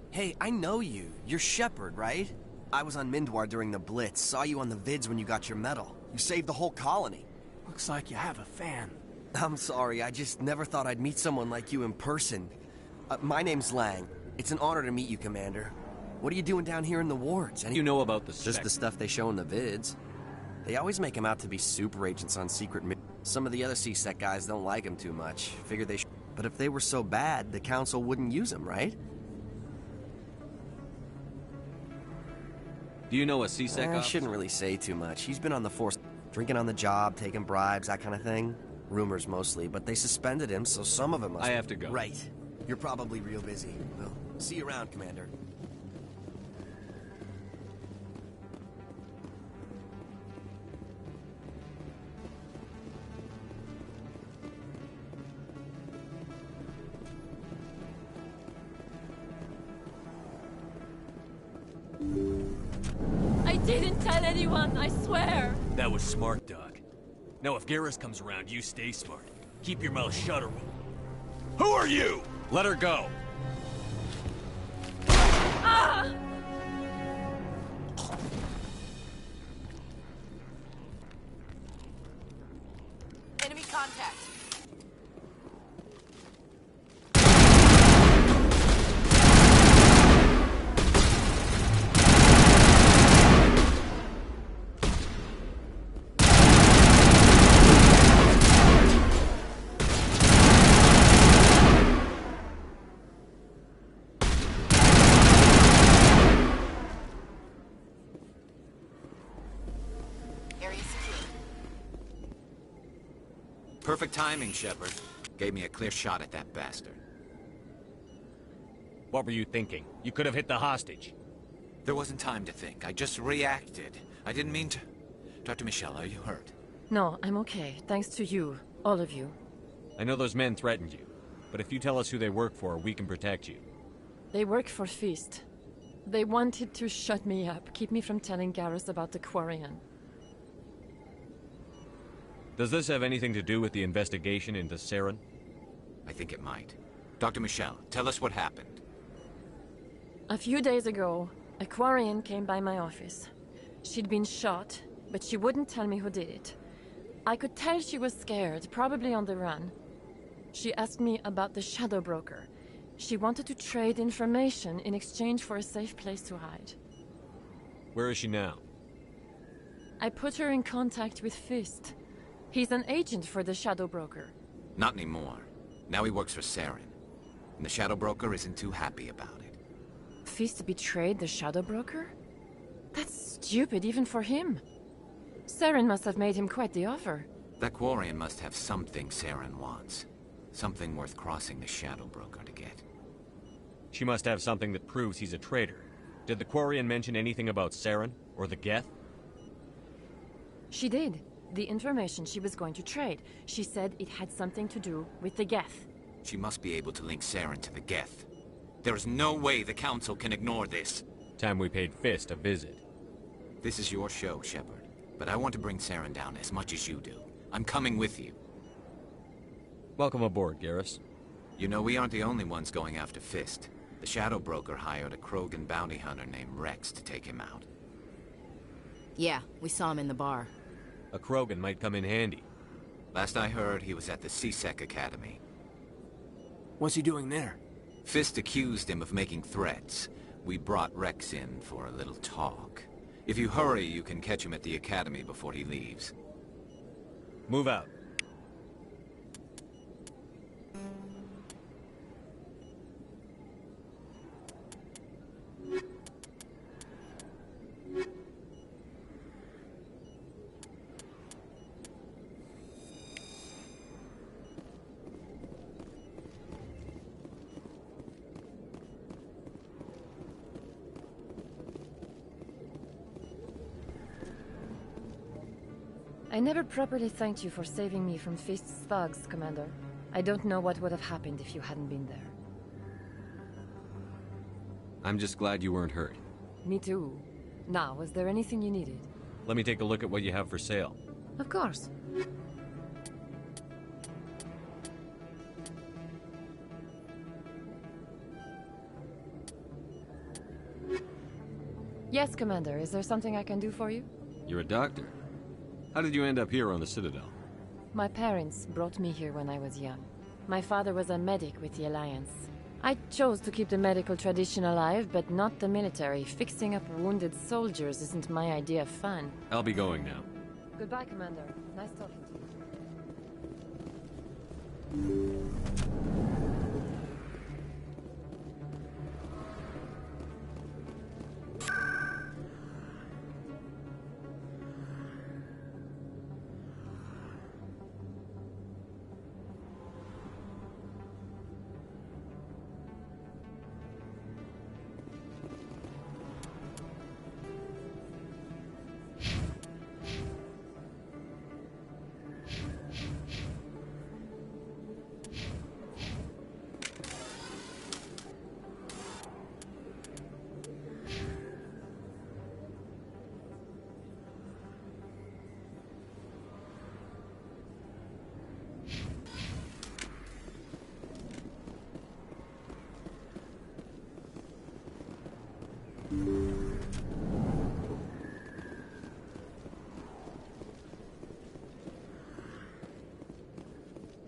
Hey, I know you. You're Shepard, right? I was on Mindwar during the Blitz. Saw you on the vids when you got your medal. You saved the whole colony. Looks like you have a fan. I'm sorry, I just never thought I'd meet someone like you in person. My name's Lang. It's an honor to meet you, Commander. What are you doing down here in the wards? You know about the Just the stuff they show in the vids. They always make them out to be super agents on secret Some of the other CSEC guys don't like them too much. Figure they should. But if they were so bad, the Council wouldn't use them, right? Do you know a CSEC I shouldn't really say too much. He's been on the force, drinking on the job, taking bribes, that kind of thing. Rumors mostly, but they suspended him, so some of it must... I have to go. Right. You're probably real busy. Well, see you around, Commander. I didn't tell anyone, I swear! That was smart, Doc. Now if Garrus comes around, you stay smart. Keep your mouth shut or... Who are you? Let her go. Ah! Enemy contact. Perfect timing, Shepard. Gave me a clear shot at that bastard. What were you thinking? You could have hit the hostage. There wasn't time to think. I just reacted. I didn't mean to... Dr. Michelle, are you hurt? No, I'm okay. Thanks to you. All of you. I know those men threatened you, but if you tell us who they work for, we can protect you. They work for Feast. They wanted to shut me up, keep me from telling Garrus about the Quarian. Does this have anything to do with the investigation into Saren? I think it might. Dr. Michelle, tell us what happened. A few days ago, a Quarian came by my office. She'd been shot, but she wouldn't tell me who did it. I could tell she was scared, probably on the run. She asked me about the Shadow Broker. She wanted to trade information in exchange for a safe place to hide. Where is she now? I put her in contact with Fist. He's an agent for the Shadow Broker. Not anymore. Now he works for Saren. And the Shadow Broker isn't too happy about it. Fist betrayed the Shadow Broker? That's stupid even for him. Saren must have made him quite the offer. That Quarian must have something Saren wants. Something worth crossing the Shadow Broker to get. She must have something that proves he's a traitor. Did the Quarian mention anything about Saren or the Geth? She did. The information she was going to trade. She said it had something to do with the Geth. She must be able to link Saren to the Geth. There is no way the Council can ignore this. Time we paid Fist a visit. This is your show, Shepard. But I want to bring Saren down as much as you do. I'm coming with you. Welcome aboard, Garrus. You know, we aren't the only ones going after Fist. The Shadow Broker hired a Krogan bounty hunter named Rex to take him out. Yeah, we saw him in the bar. A Krogan might come in handy. Last I heard, he was at the CSEC Academy. What's he doing there? Fist accused him of making threats. We brought Rex in for a little talk. If you hurry, you can catch him at the Academy before he leaves. Move out. I never properly thanked you for saving me from Fist's thugs, Commander. I don't know what would have happened if you hadn't been there. I'm just glad you weren't hurt. Me too. Now, was there anything you needed? Let me take a look at what you have for sale. Of course. Yes, Commander. Is there something I can do for you? You're a doctor. How did you end up here on the Citadel? My parents brought me here when I was young. My father was a medic with the Alliance. I chose to keep the medical tradition alive, but not the military. Fixing up wounded soldiers isn't my idea of fun. I'll be going now. Goodbye, Commander. Nice talking to you.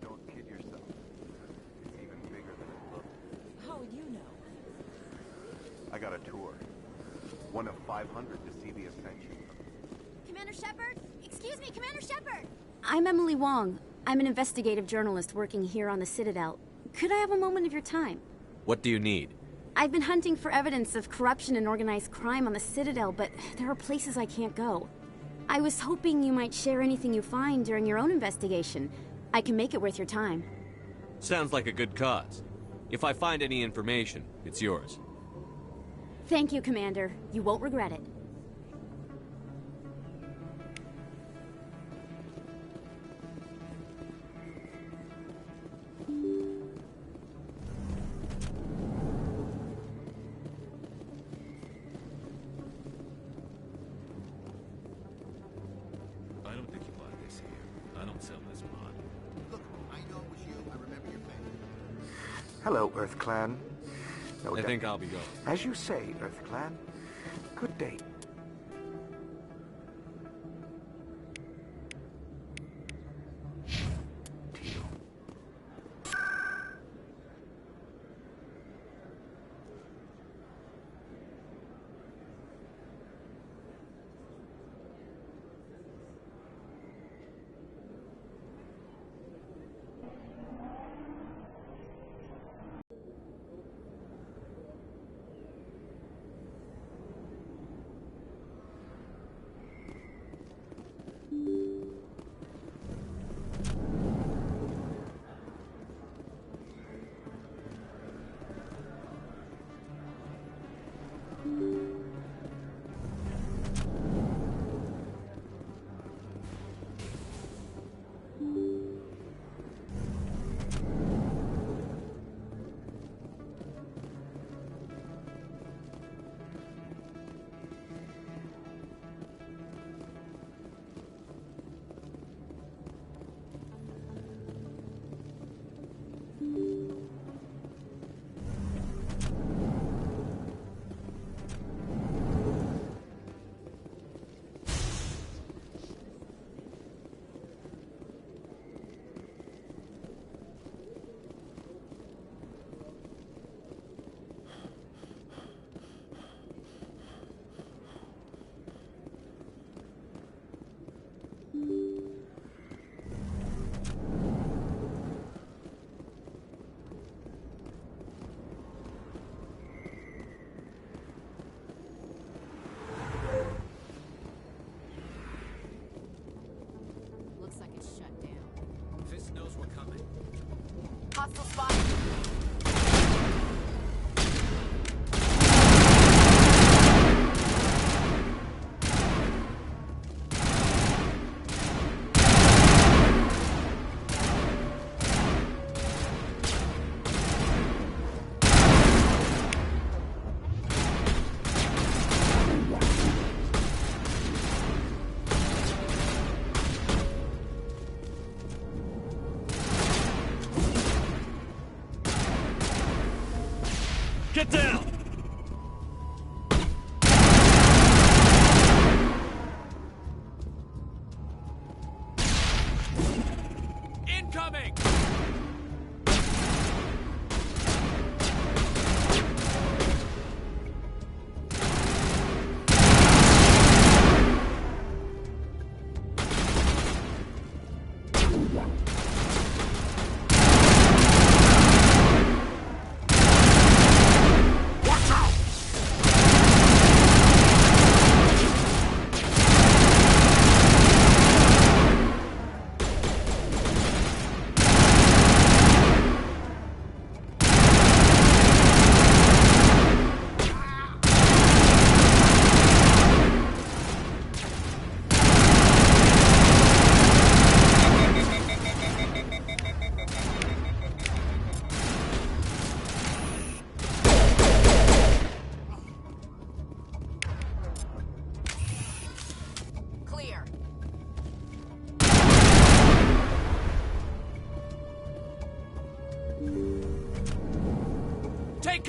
Don't kid yourself. It's even bigger than it looks. How would you know? I got a tour. One of 500 to see the Ascension. Commander Shepard? Excuse me, Commander Shepard! I'm Emily Wong. I'm an investigative journalist working here on the Citadel. Could I have a moment of your time? What do you need? I've been hunting for evidence of corruption and organized crime on the Citadel, but there are places I can't go. I was hoping you might share anything you find during your own investigation. I can make it worth your time. Sounds like a good cause. If I find any information, it's yours. Thank you, Commander. You won't regret it. I don't think you buy this here. I don't sell this mod. Look, I know it was you. I remember your face. Hello, Earth Clan. No I doubt- think I'll be going. As you say, Earth Clan. Good day.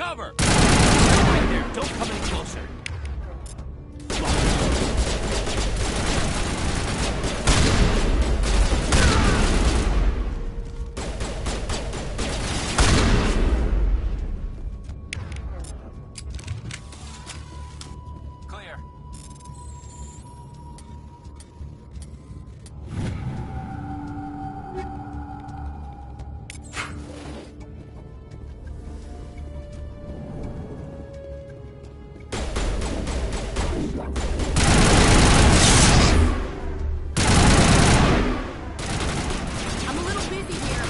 cover! Right there, don't come any closer. Clear. I'm a little busy here.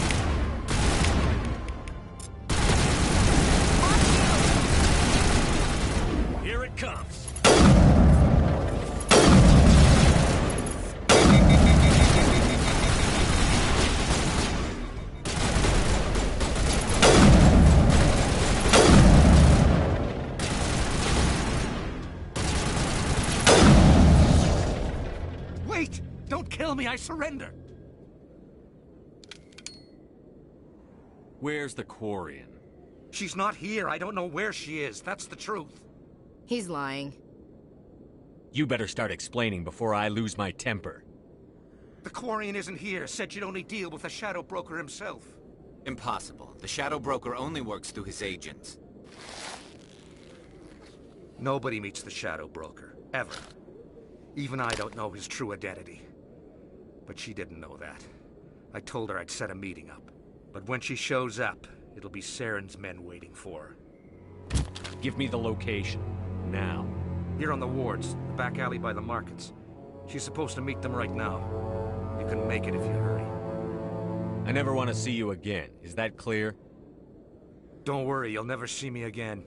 Here it comes. Wait! Don't kill me, I surrender! Where's the Quarian? She's not here. I don't know where she is. That's the truth. He's lying. You better start explaining before I lose my temper. The Quarian isn't here. Said she'd only deal with the Shadow Broker himself. Impossible. The Shadow Broker only works through his agents. Nobody meets the Shadow Broker. Ever. Even I don't know his true identity. But she didn't know that. I told her I'd set a meeting up. But when she shows up, it'll be Saren's men waiting for her. Give me the location. Now. Here on the wards, the back alley by the markets. She's supposed to meet them right now. You can make it if you hurry. I never want to see you again. Is that clear? Don't worry, you'll never see me again.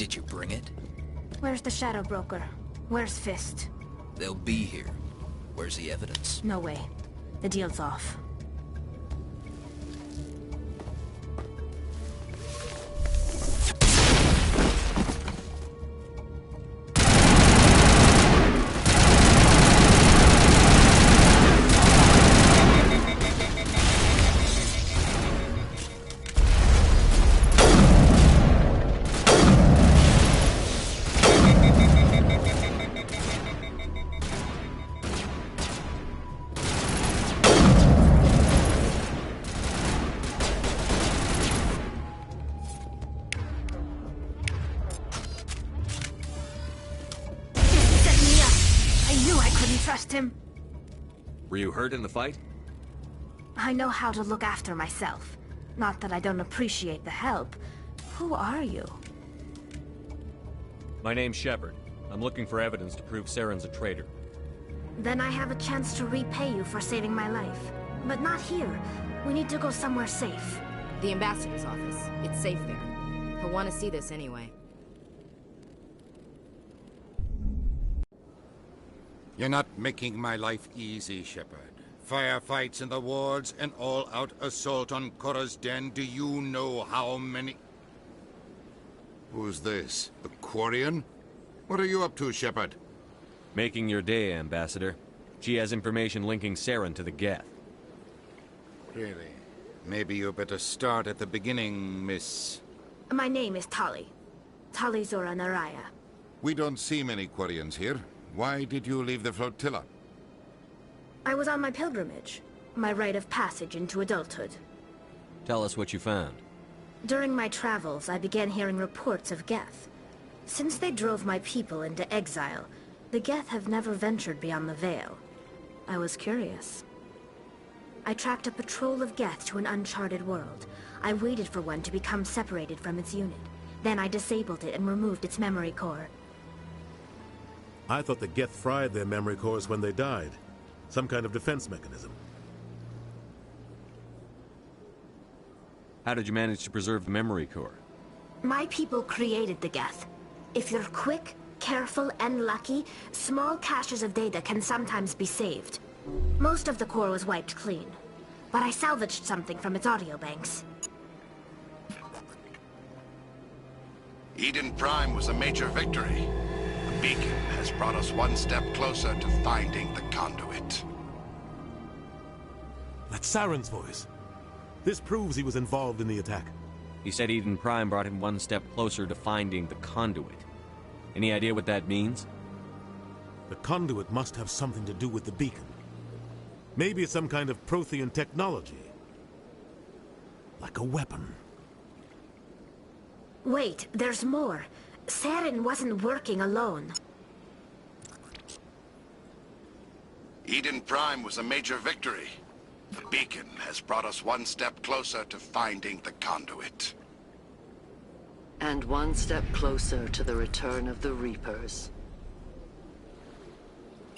Did you bring it? Where's the Shadow Broker? Where's Fist? They'll be here. Where's the evidence? No way. The deal's off. Him. Were you hurt in the fight? I know how to look after myself. Not that I don't appreciate the help. Who are you? My name's Shepard. I'm looking for evidence to prove Saren's a traitor. Then I have a chance to repay you for saving my life. But not here. We need to go somewhere safe. The ambassador's office. It's safe there. He'll want to see this anyway. You're not making my life easy, Shepard. Firefights in the wards, an all-out assault on Korra's den. Do you know how many... Who's this? The Quarian? What are you up to, Shepard? Making your day, Ambassador. She has information linking Saren to the Geth. Really? Maybe you better start at the beginning, Miss... My name is Tali. Tali Zora Naraya. We don't see many Quarians here. Why did you leave the flotilla? I was on my pilgrimage. My rite of passage into adulthood. Tell us what you found. During my travels, I began hearing reports of Geth. Since they drove my people into exile, the Geth have never ventured beyond the Veil. I was curious. I tracked a patrol of Geth to an uncharted world. I waited for one to become separated from its unit. Then I disabled it and removed its memory core. I thought the Geth fried their memory cores when they died. Some kind of defense mechanism. How did you manage to preserve the memory core? My people created the Geth. If you're quick, careful, and lucky, small caches of data can sometimes be saved. Most of the core was wiped clean, but I salvaged something from its audio banks. Eden Prime was a major victory. The beacon has brought us one step closer to finding the conduit. That's Saren's voice. This proves he was involved in the attack. He said Eden Prime brought him one step closer to finding the conduit. Any idea what that means? The conduit must have something to do with the beacon. Maybe it's some kind of Prothean technology. Like a weapon. Wait, there's more. Saren wasn't working alone. Eden Prime was a major victory. The beacon has brought us one step closer to finding the conduit. And one step closer to the return of the Reapers.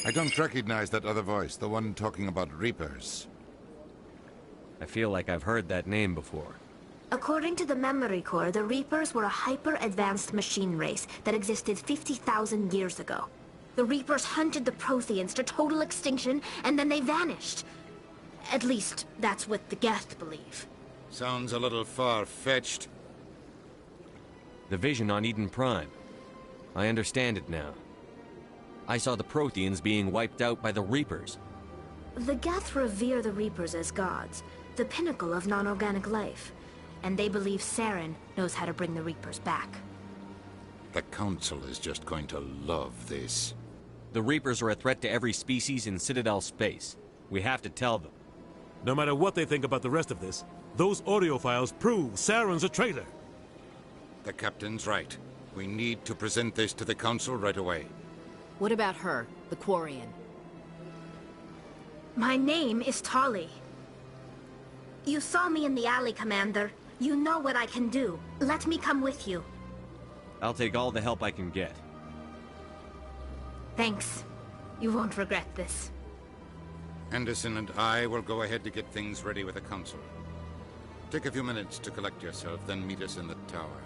I don't recognize that other voice, the one talking about Reapers. I feel like I've heard that name before. According to the memory core, the Reapers were a hyper-advanced machine race that existed 50,000 years ago. The Reapers hunted the Protheans to total extinction, and then they vanished. At least, that's what the Geth believe. Sounds a little far-fetched. The vision on Eden Prime. I understand it now. I saw the Protheans being wiped out by the Reapers. The Geth revere the Reapers as gods, the pinnacle of non-organic life. And they believe Saren knows how to bring the Reapers back. The Council is just going to love this. The Reapers are a threat to every species in Citadel space. We have to tell them. No matter what they think about the rest of this, those audio files prove Saren's a traitor. The Captain's right. We need to present this to the Council right away. What about her, the Quarian? My name is Tali. You saw me in the alley, Commander. You know what I can do. Let me come with you. I'll take all the help I can get. Thanks. You won't regret this. Anderson and I will go ahead to get things ready with the Council. Take a few minutes to collect yourself, then meet us in the tower.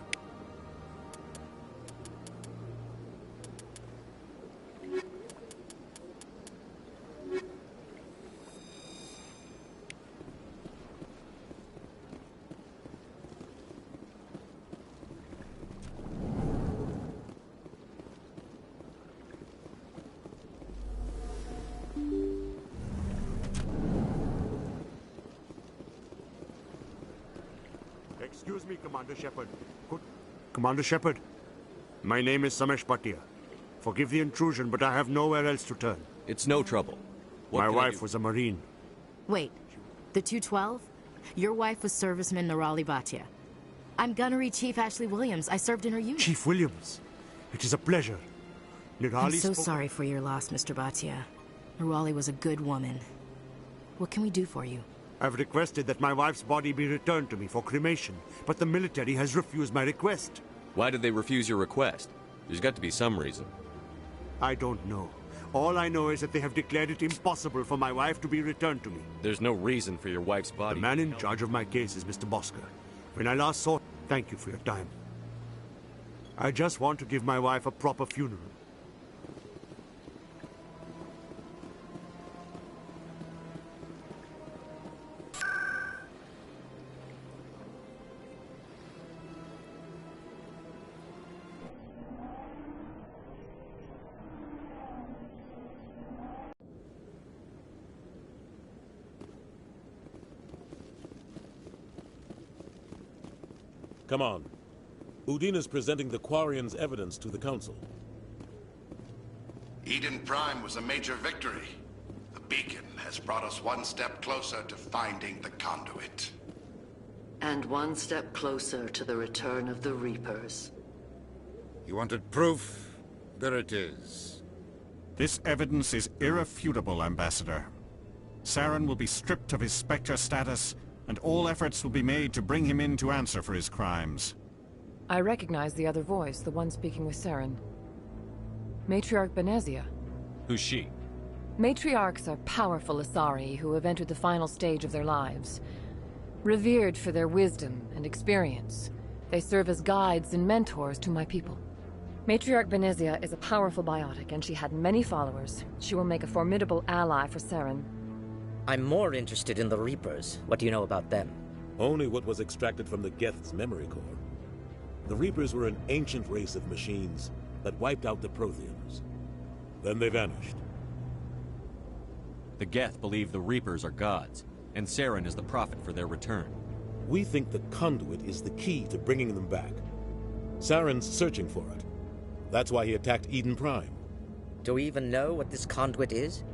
Excuse me, Commander Shepard. Commander Shepard, my name is Samesh Bhatia. Forgive the intrusion, but I have nowhere else to turn. It's no trouble. My wife was a Marine. Wait, the 212? Your wife was serviceman Nirali Bhatia. I'm Gunnery Chief Ashley Williams. I served in her unit. Chief Williams, it is a pleasure. Nirali I'm so sorry for your loss, Mr. Bhatia. Nirali was a good woman. What can we do for you? I've requested that my wife's body be returned to me for cremation, but the military has refused my request. Why did they refuse your request? There's got to be some reason. I don't know. All I know is that they have declared it impossible for my wife to be returned to me. There's no reason for your wife's body. The man in charge of my case is Mr. Bosker. When I last saw... Thank you for your time. I just want to give my wife a proper funeral. Come on. Udine is presenting the Quarian's evidence to the Council. Eden Prime was a major victory. The beacon has brought us one step closer to finding the conduit. And one step closer to the return of the Reapers. You wanted proof? There it is. This evidence is irrefutable, Ambassador. Saren will be stripped of his Spectre status, and all efforts will be made to bring him in to answer for his crimes. I recognize the other voice, the one speaking with Saren. Matriarch Benezia. Who's she? Matriarchs are powerful Asari who have entered the final stage of their lives. Revered for their wisdom and experience, they serve as guides and mentors to my people. Matriarch Benezia is a powerful biotic, and she had many followers. She will make a formidable ally for Saren. I'm more interested in the Reapers. What do you know about them? Only what was extracted from the Geth's memory core. The Reapers were an ancient race of machines that wiped out the Protheans. Then they vanished. The Geth believe the Reapers are gods, and Saren is the prophet for their return. We think the conduit is the key to bringing them back. Saren's searching for it. That's why he attacked Eden Prime. Do we even know what this conduit is?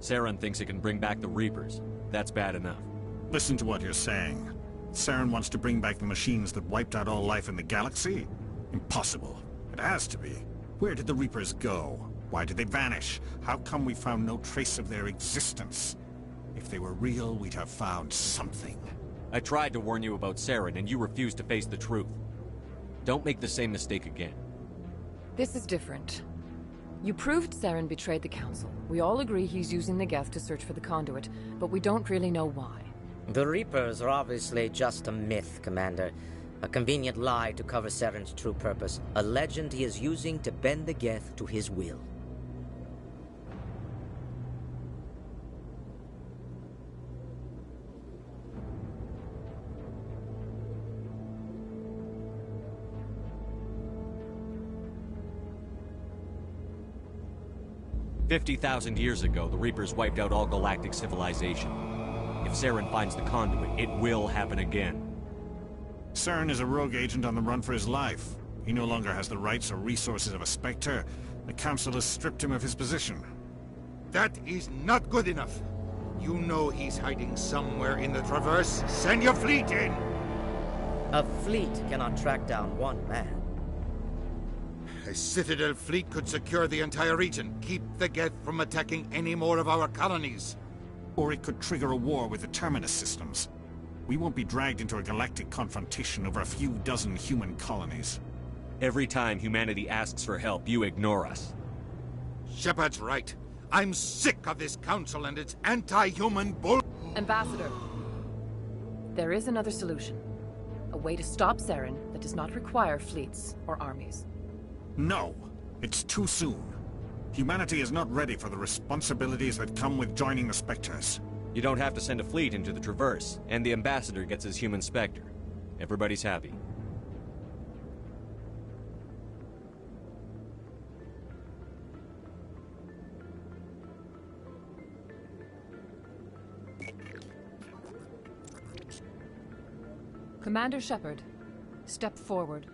Saren thinks it can bring back the Reapers. That's bad enough. Listen to what you're saying. Saren wants to bring back the machines that wiped out all life in the galaxy? Impossible. It has to be. Where did the Reapers go? Why did they vanish? How come we found no trace of their existence? If they were real, we'd have found something. I tried to warn you about Saren, and you refused to face the truth. Don't make the same mistake again. This is different. You proved Saren betrayed the Council. We all agree he's using the Geth to search for the conduit, but we don't really know why. The Reapers are obviously just a myth, Commander. A convenient lie to cover Saren's true purpose. A legend he is using to bend the Geth to his will. "50,000 years ago, the Reapers wiped out all galactic civilization. If Saren finds the conduit, it will happen again." Saren is a rogue agent on the run for his life. He no longer has the rights or resources of a Spectre. The Council has stripped him of his position. That is not good enough. You know he's hiding somewhere in the Traverse. Send your fleet in! A fleet cannot track down one man. A Citadel fleet could secure the entire region, keep the Geth from attacking any more of our colonies. Or it could trigger a war with the Terminus systems. We won't be dragged into a galactic confrontation over a few dozen human colonies. Every time humanity asks for help, you ignore us. Shepard's right. I'm sick of this council and its anti-human bull... Ambassador, there is another solution. A way to stop Saren that does not require fleets or armies. No, it's too soon. Humanity is not ready for the responsibilities that come with joining the Spectres. You don't have to send a fleet into the Traverse, and the Ambassador gets his human Spectre. Everybody's happy. Commander Shepard, step forward.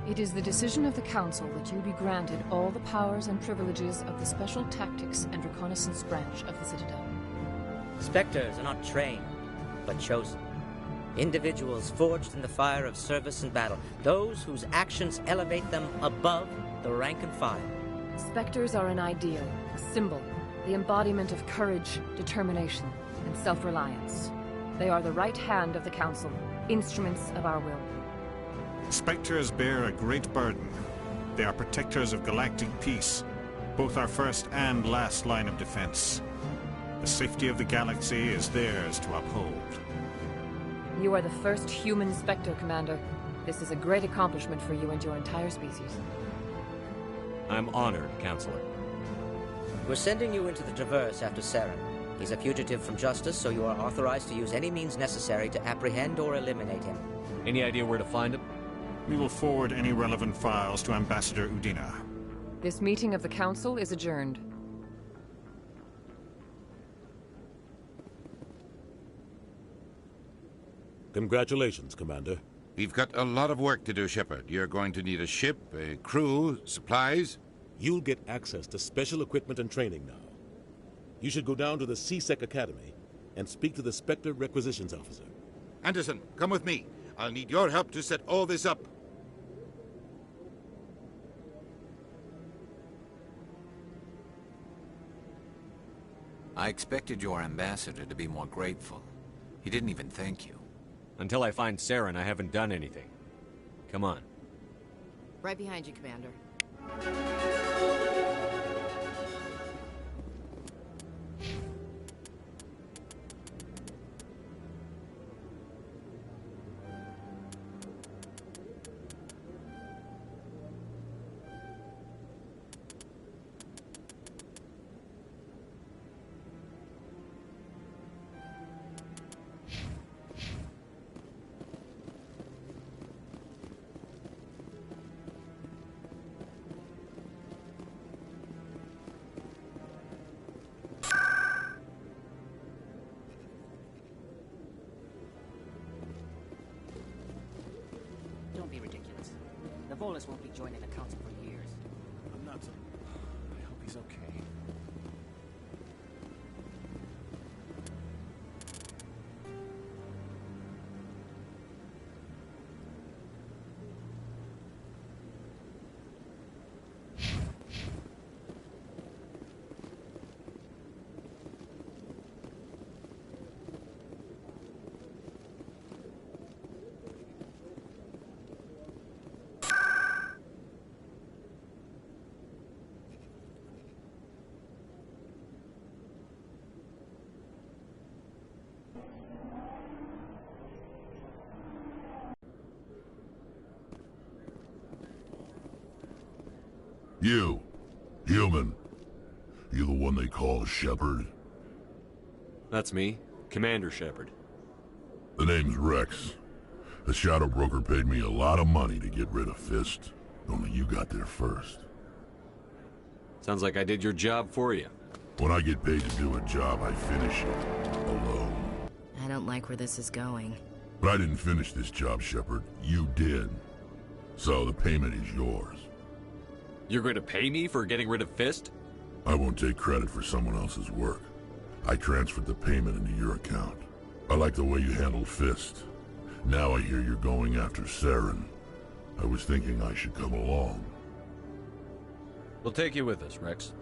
It is the decision of the Council that you be granted all the powers and privileges of the Special Tactics and Reconnaissance Branch of the Citadel. Spectres are not trained, but chosen. Individuals forged in the fire of service and battle. Those whose actions elevate them above the rank and file. Spectres are an ideal, a symbol, the embodiment of courage, determination, and self-reliance. They are the right hand of the Council, instruments of our will. Spectres bear a great burden. They are protectors of galactic peace, both our first and last line of defense. The safety of the galaxy is theirs to uphold. You are the first human Spectre, Commander. This is a great accomplishment for you and your entire species. I'm honored, Counselor. We're sending you into the Traverse after Saren. He's a fugitive from justice, so you are authorized to use any means necessary to apprehend or eliminate him. Any idea where to find him? We will forward any relevant files to Ambassador Udina. This meeting of the Council is adjourned. Congratulations, Commander. We've got a lot of work to do, Shepard. You're going to need a ship, a crew, supplies. You'll get access to special equipment and training now. You should go down to the C-Sec Academy and speak to the Spectre Requisitions Officer. Anderson, come with me. I'll need your help to set all this up. I expected your ambassador to be more grateful. He didn't even thank you. Until I find Saren, I haven't done anything. Come on. Right behind you, Commander. Volus won't be joining the Council for years. I'm not. I hope he's okay. You, human. You the one they call Shepard? That's me, Commander Shepard. The name's Rex. The Shadow Broker paid me a lot of money to get rid of Fist. Only you got there first. Sounds like I did your job for you. When I get paid to do a job, I finish it. Alone. I don't like where this is going. But I didn't finish this job, Shepard. You did. So the payment is yours. You're going to pay me for getting rid of Fist? I won't take credit for someone else's work. I transferred the payment into your account. I like the way you handled Fist. Now I hear you're going after Saren. I was thinking I should come along. We'll take you with us, Rex.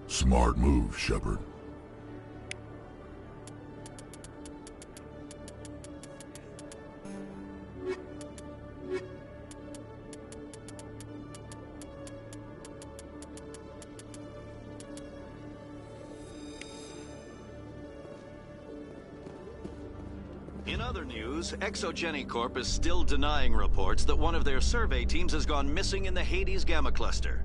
Smart move, Shepard. In other news, Exogeny Corp is still denying reports that one of their survey teams has gone missing in the Hades Gamma Cluster.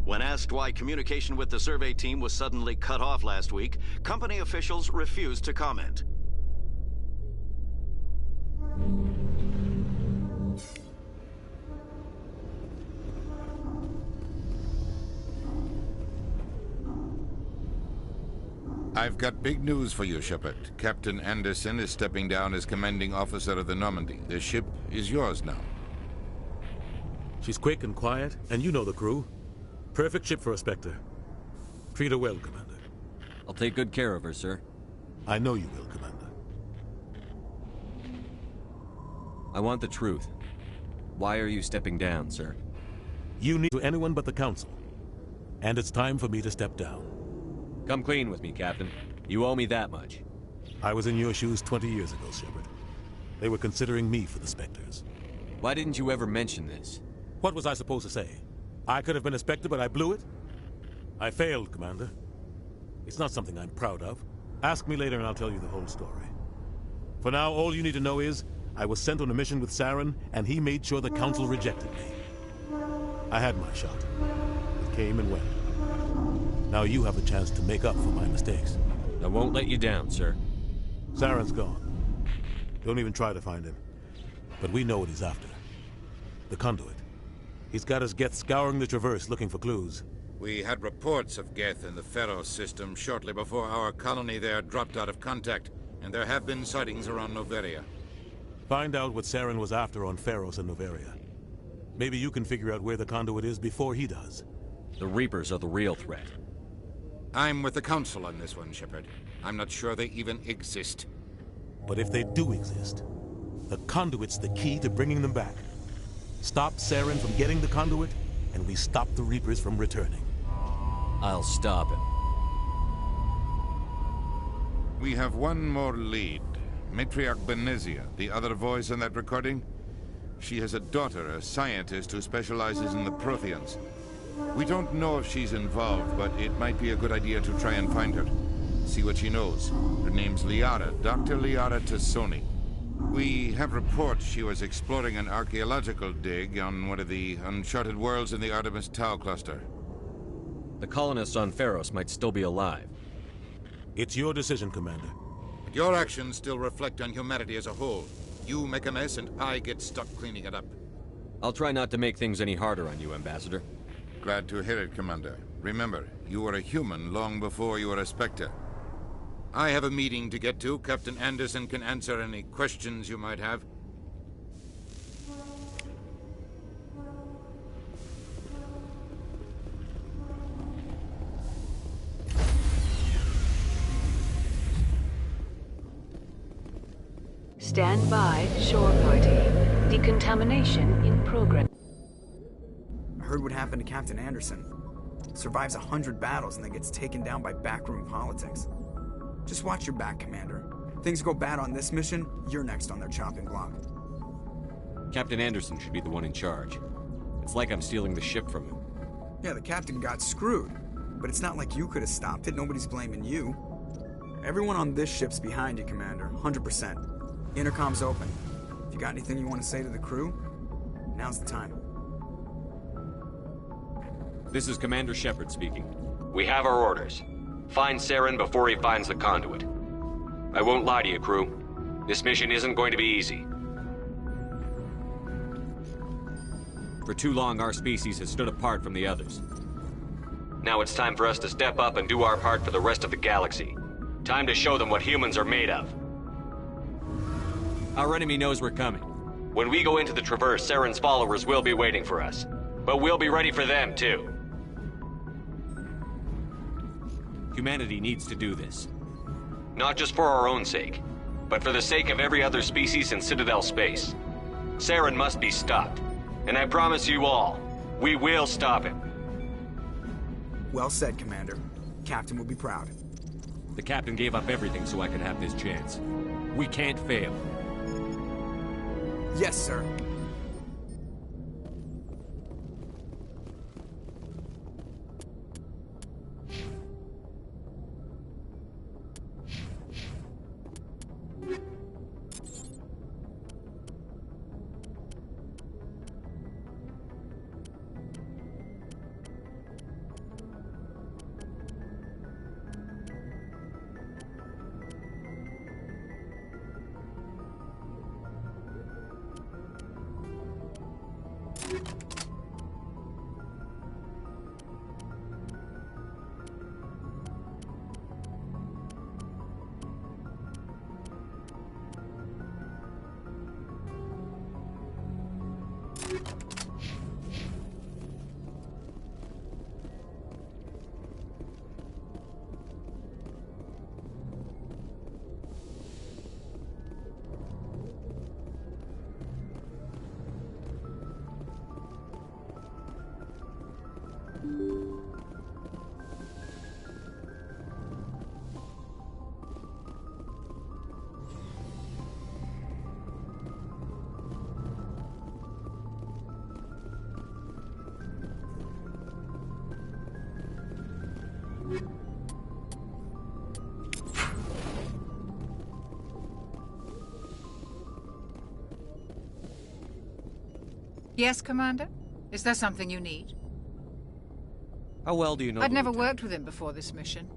When asked why communication with the survey team was suddenly cut off last week, company officials refused to comment. I've got big news for you, Shepard. Captain Anderson is stepping down as commanding officer of the Normandy. The ship is yours now. She's quick and quiet, and you know the crew. Perfect ship for a Spectre. Treat her well, Commander. I'll take good care of her, sir. I know you will, Commander. I want the truth. Why are you stepping down, sir? You need to anyone but the Council. And it's time for me to step down. Come clean with me, Captain. You owe me that much. I was in your shoes 20 years ago, Shepard. They were considering me for the Spectres. Why didn't you ever mention this? What was I supposed to say? I could have been a Spectre, but I blew it? I failed, Commander. It's not something I'm proud of. Ask me later and I'll tell you the whole story. For now, all you need to know is, I was sent on a mission with Saren, and he made sure the Council rejected me. I had my shot. It came and went. Now you have a chance to make up for my mistakes. I won't let you down, sir. Saren's gone. Don't even try to find him. But we know what he's after. The conduit. He's got his Geth scouring the Traverse looking for clues. We had reports of Geth in the Pharos system shortly before our colony there dropped out of contact, and there have been sightings around Noveria. Find out what Saren was after on Pharos and Noveria. Maybe you can figure out where the conduit is before he does. The Reapers are the real threat. I'm with the Council on this one, Shepard. I'm not sure they even exist. But if they do exist, the conduit's the key to bringing them back. Stop Saren from getting the conduit, and we stop the Reapers from returning. I'll stop him. We have one more lead. Matriarch Benezia, the other voice in that recording. She has a daughter, a scientist who specializes in the Protheans. We don't know if she's involved, but it might be a good idea to try and find her. See what she knows. Her name's Liara, Dr. Liara Tassoni. We have reports she was exploring an archaeological dig on one of the uncharted worlds in the Artemis Tau cluster. The colonists on Pharos might still be alive. It's your decision, Commander. But your actions still reflect on humanity as a whole. You make a mess and I get stuck cleaning it up. I'll try not to make things any harder on you, Ambassador. Glad to hear it, Commander. Remember, you were a human long before you were a Spectre. I have a meeting to get to. Captain Anderson can answer any questions you might have. Stand by, shore party. Decontamination in progress. I heard what happened to Captain Anderson. Survives 100 battles and then gets taken down by backroom politics. Just watch your back, Commander. Things go bad on this mission, you're next on their chopping block. Captain Anderson should be the one in charge. It's like I'm stealing the ship from him. Yeah, the captain got screwed. But it's not like you could have stopped it. Nobody's blaming you. Everyone on this ship's behind you, Commander. 100%. Intercom's open. If you got anything you want to say to the crew, now's the time. This is Commander Shepard speaking. We have our orders. Find Saren before he finds the conduit. I won't lie to you, crew. This mission isn't going to be easy. For too long, our species has stood apart from the others. Now it's time for us to step up and do our part for the rest of the galaxy. Time to show them what humans are made of. Our enemy knows we're coming. When we go into the Traverse, Saren's followers will be waiting for us. But we'll be ready for them, too. Humanity needs to do this. Not just for our own sake, but for the sake of every other species in Citadel space. Saren must be stopped. And I promise you all, we will stop him. Well said, Commander. Captain will be proud. The captain gave up everything so I could have this chance. We can't fail. Yes, sir. Yes, Commander? Is there something you need? How well do you know I'd the never lieutenant? worked with him before this mission.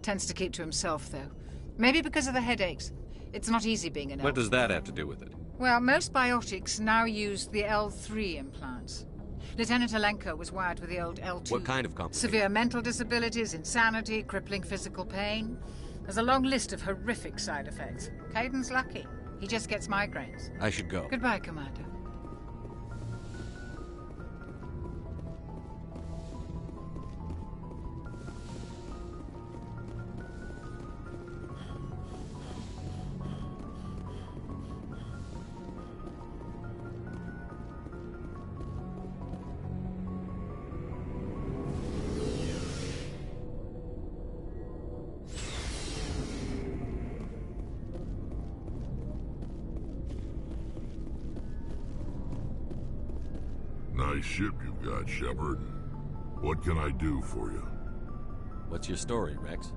Tends to keep to himself, though. Maybe because of the headaches. It's not easy being an What elf. does that have to do with it? Well, most biotics now use the L3 implants. Lieutenant Alenko was wired with the old L2. What kind of complications? Severe mental disabilities, insanity, crippling physical pain. There's a long list of horrific side effects. Caden's lucky. He just gets migraines. I should go. Goodbye, Commander. Nice ship you've got, Shepard. What can I do for you? What's your story, Rex?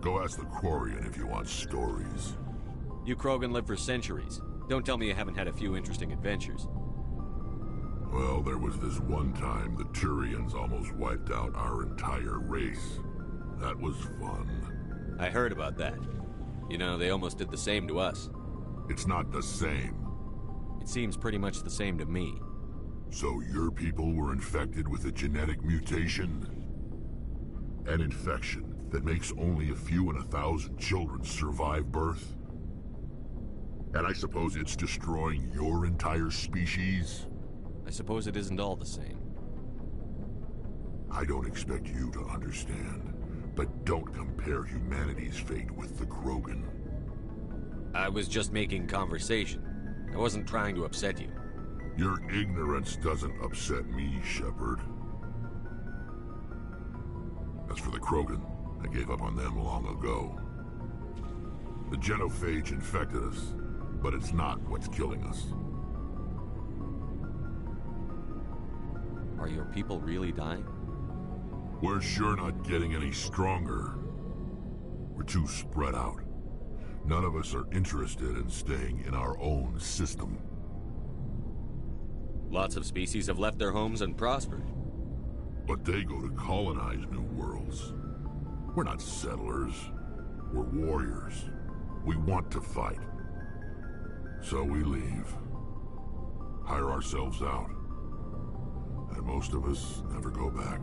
Go ask the Quarian if you want stories. You Krogan live for centuries. Don't tell me you haven't had a few interesting adventures. Well, there was this one time the Turians almost wiped out our entire race. That was fun. I heard about that. You know, they almost did the same to us. It's not the same. It seems pretty much the same to me. So your people were infected with a genetic mutation? An infection that makes only a few in 1,000 children survive birth? And I suppose it's destroying your entire species? I suppose it isn't all the same. I don't expect you to understand, but don't compare humanity's fate with the Krogan. I was just making conversation. I wasn't trying to upset you. Your ignorance doesn't upset me, Shepard. As for the Krogan, I gave up on them long ago. The genophage infected us, but it's not what's killing us. Are your people really dying? We're sure not getting any stronger. We're too spread out. None of us are interested in staying in our own system. Lots of species have left their homes and prospered. But they go to colonize new worlds. We're not settlers. We're warriors. We want to fight. So we leave. Hire ourselves out. And most of us never go back.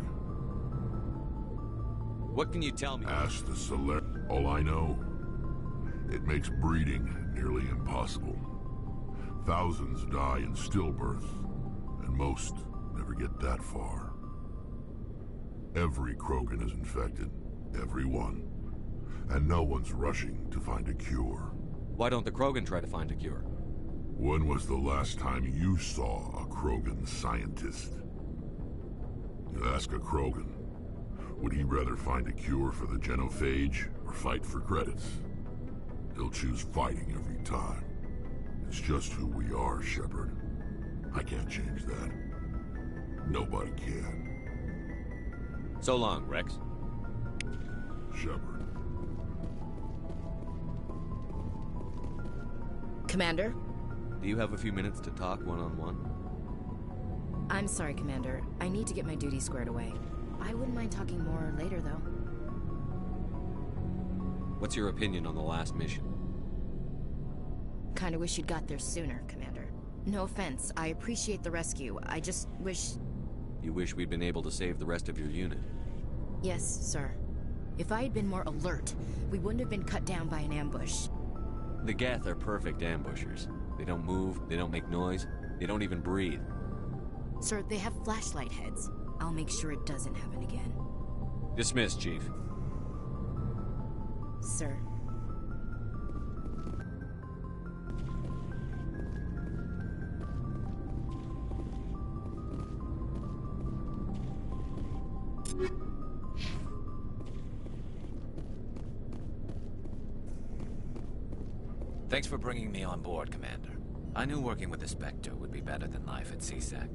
What can you tell me? Ask the Solar. All I know, it makes breeding nearly impossible. Thousands die in stillbirth, and most never get that far. Every Krogan is infected. Every one. And no one's rushing to find a cure. Why don't the Krogan try to find a cure? When was the last time you saw a Krogan scientist? You ask a Krogan, would he rather find a cure for the genophage or fight for credits? He'll choose fighting every time. It's just who we are, Shepard. I can't change that. Nobody can. So long, Rex. Shepard. Commander? Do you have a few minutes to talk one-on-one? I'm sorry, Commander. I need to get my duties squared away. I wouldn't mind talking more later, though. What's your opinion on the last mission? Kinda wish you'd got there sooner, Commander. No offense, I appreciate the rescue. I just wish... You wish we'd been able to save the rest of your unit? Yes, sir. If I had been more alert, we wouldn't have been cut down by an ambush. The Geth are perfect ambushers. They don't move, they don't make noise, they don't even breathe. Sir, they have flashlight heads. I'll make sure it doesn't happen again. Dismissed, Chief. Sir. Thanks for bringing me on board, Commander. I knew working with the Spectre would be better than life at CSEC.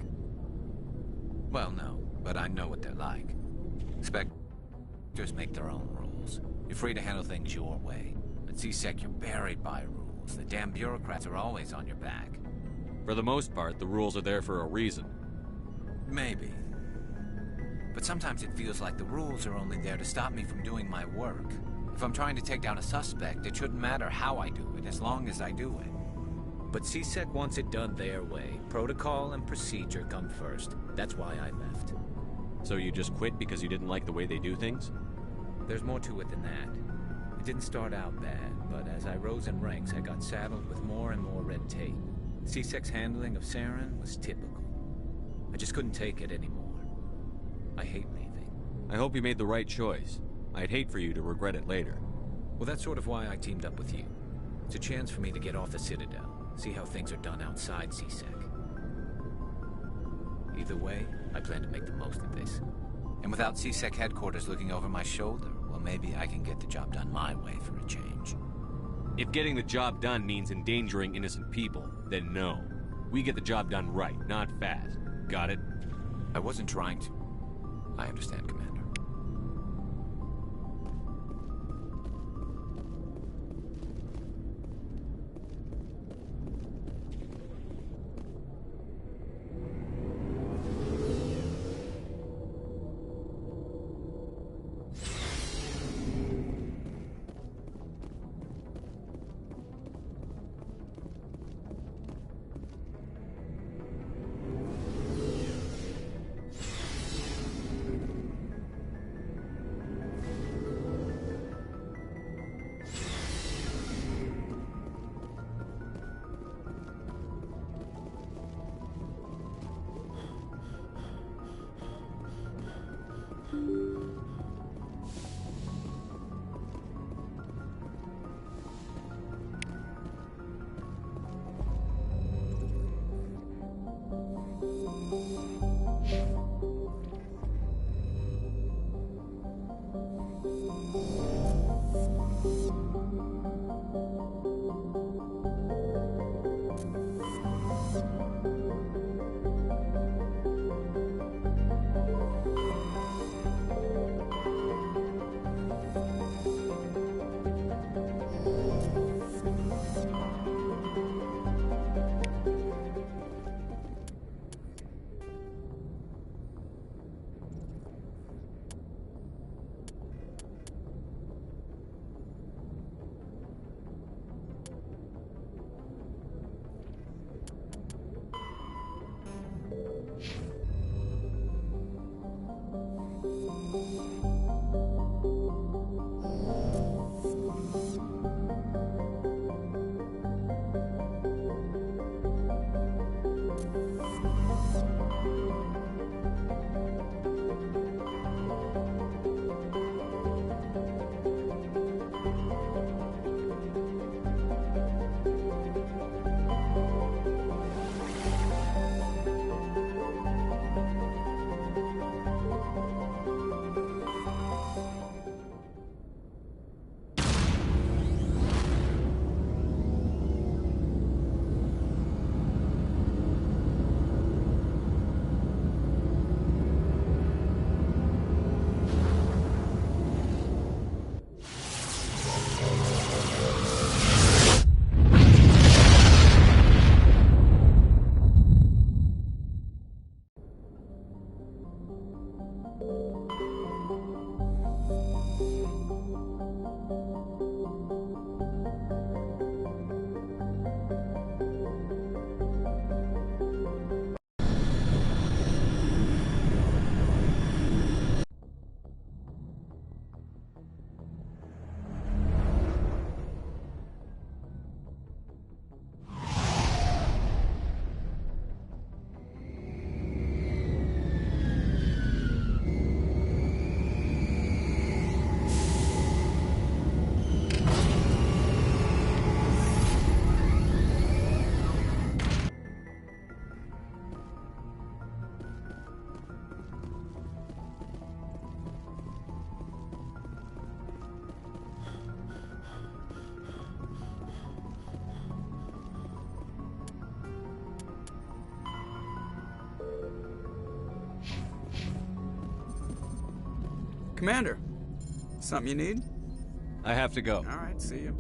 Well, no, but I know what they're like. Spectres make their own rules. You're free to handle things your way. At CSEC, you're buried by rules. The damn bureaucrats are always on your back. For the most part, the rules are there for a reason. Maybe. But sometimes it feels like the rules are only there to stop me from doing my work. If I'm trying to take down a suspect, it shouldn't matter how I do it, as long as I do it. But CSEC wants it done their way. Protocol and procedure come first. That's why I left. So you just quit because you didn't like the way they do things? There's more to it than that. It didn't start out bad, but as I rose in ranks, I got saddled with more and more red tape. CSEC's handling of Saren was typical. I just couldn't take it anymore. I hate leaving. I hope you made the right choice. I'd hate for you to regret it later. Well, that's sort of why I teamed up with you. It's a chance for me to get off the Citadel, see how things are done outside CSEC. Either way, I plan to make the most of this. And without CSEC headquarters looking over my shoulder, well, maybe I can get the job done my way for a change. If getting the job done means endangering innocent people, then no. We get the job done right, not fast. Got it? I wasn't trying to. I understand, Commander. Commander, something you need? I have to go. All right, see you.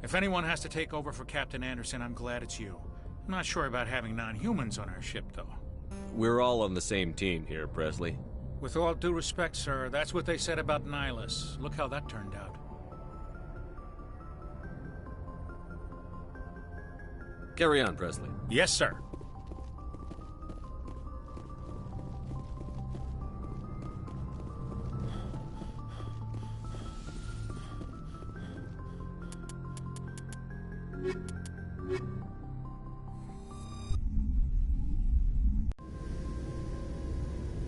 If anyone has to take over for Captain Anderson, I'm glad it's you. I'm not sure about having non-humans on our ship, though. We're all on the same team here, Presley. With all due respect, sir, that's what they said about Nihilus. Look how that turned out. Carry on, Presley. Yes, sir.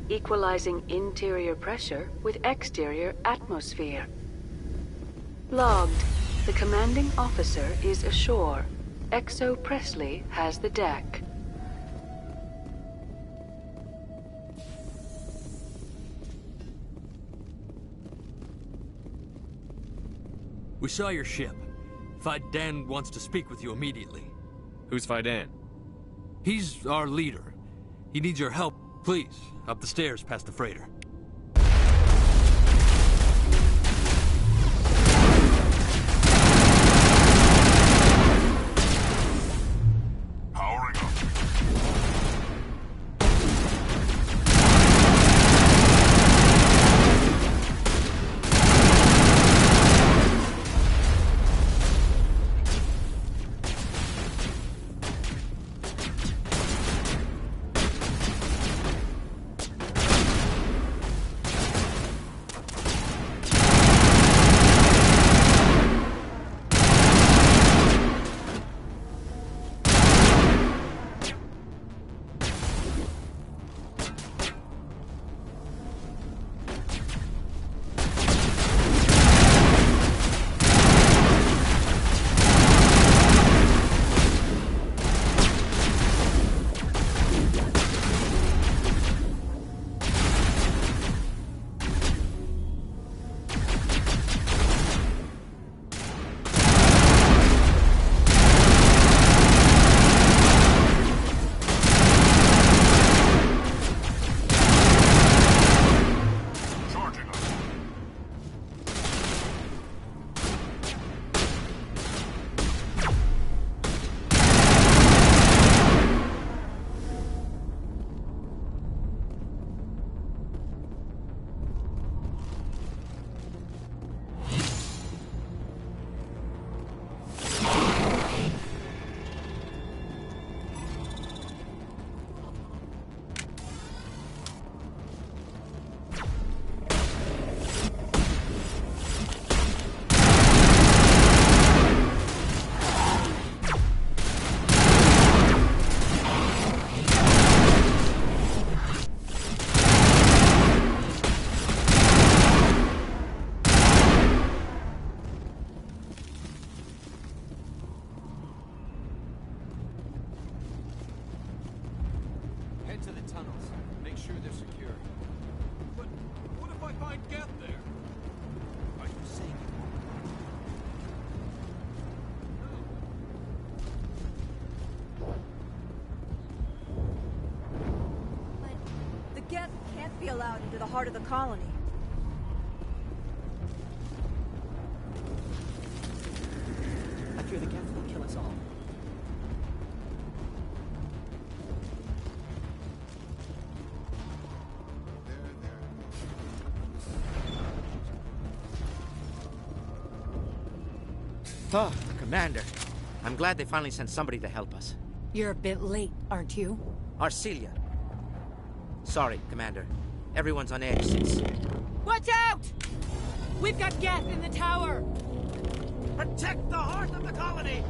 Equalizing interior pressure with exterior atmosphere. Logged. The commanding officer is ashore. Exo Presley has the deck. We saw your ship. Fidan wants to speak with you immediately. Who's Fidan? He's our leader. He needs your help. Please, up the stairs past the freighter. Powering up. Be allowed into the heart of the colony. I fear the Geth will kill us all. Oh, Commander. I'm glad they finally sent somebody to help us. You're a bit late, aren't you? Arcelia. Sorry, Commander. Everyone's on edge since... Watch out! We've got Geth in the tower! Protect the heart of the colony!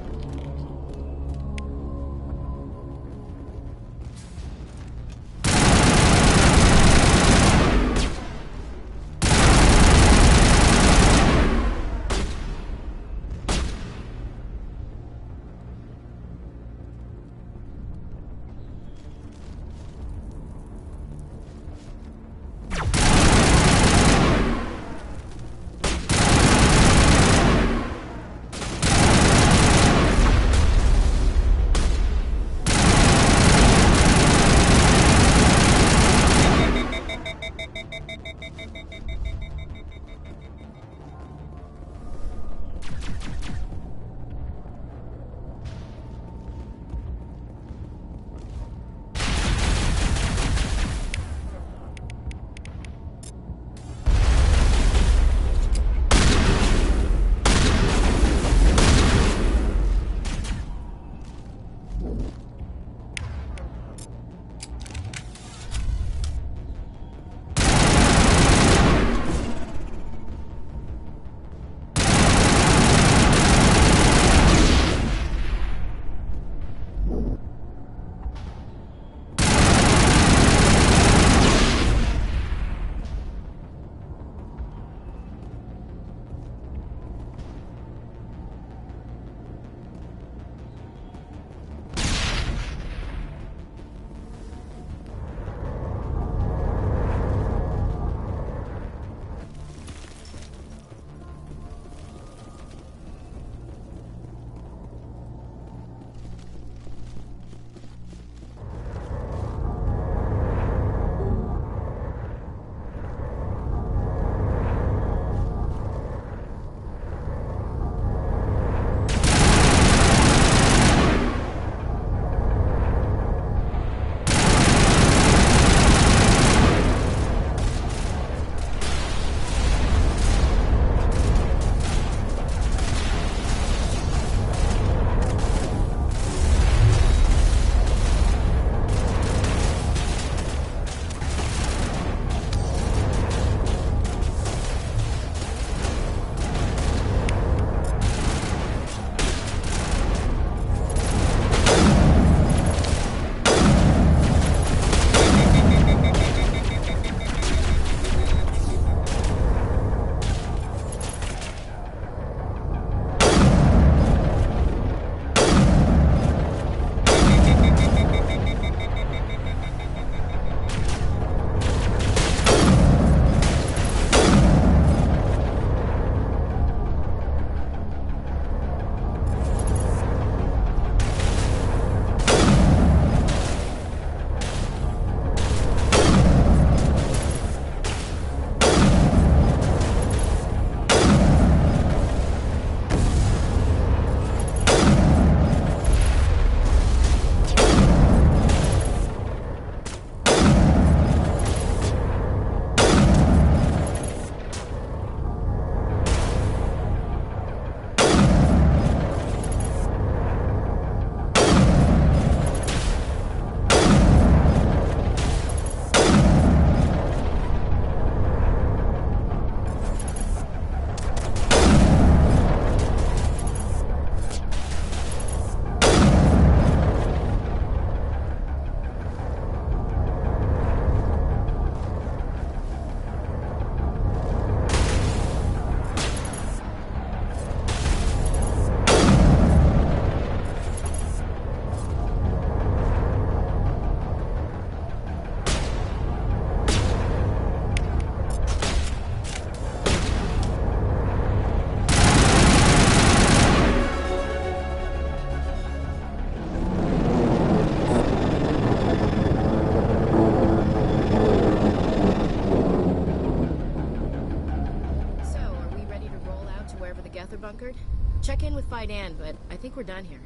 wherever the Geth are bunkered. Check in with Fidan, but I think we're done here.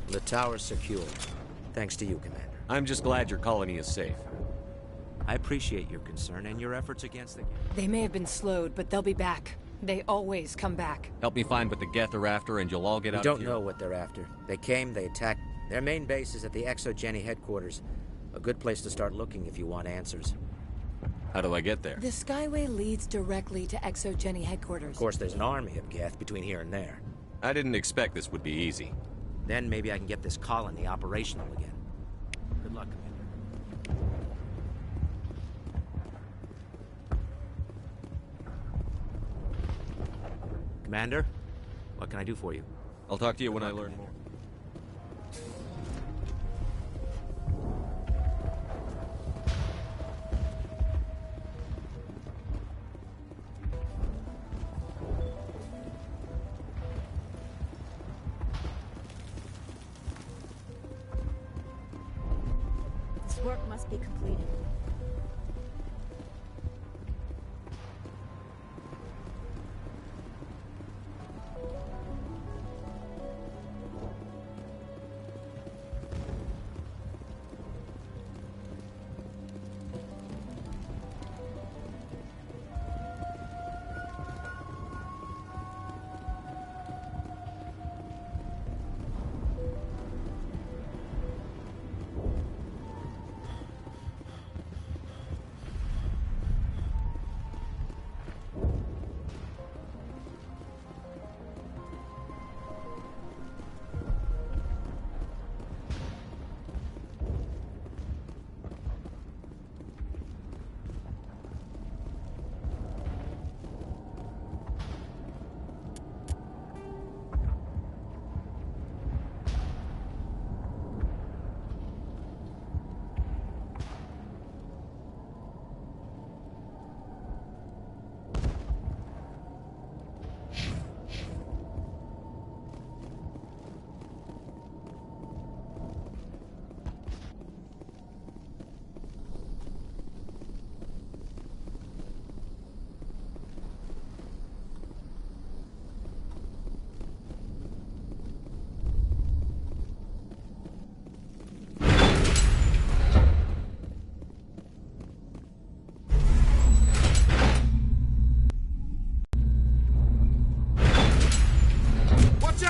The tower's secure. Thanks to you, Commander. I'm just glad your colony is safe. I appreciate your concern and your efforts against the... They may have been slowed, but they'll be back. They always come back. Help me find what the Geth are after, and you'll all get out of here. We don't know what they're after. They came, they attacked. Their main base is at the ExoGeni headquarters. A good place to start looking if you want answers. How do I get there? The Skyway leads directly to ExoGeni headquarters. Of course, there's an army of Geth between here and there. I didn't expect this would be easy. Then maybe I can get this colony operational again. Good luck, Commander. Commander, what can I do for you? I'll talk to you when I learn more. This work must be completed.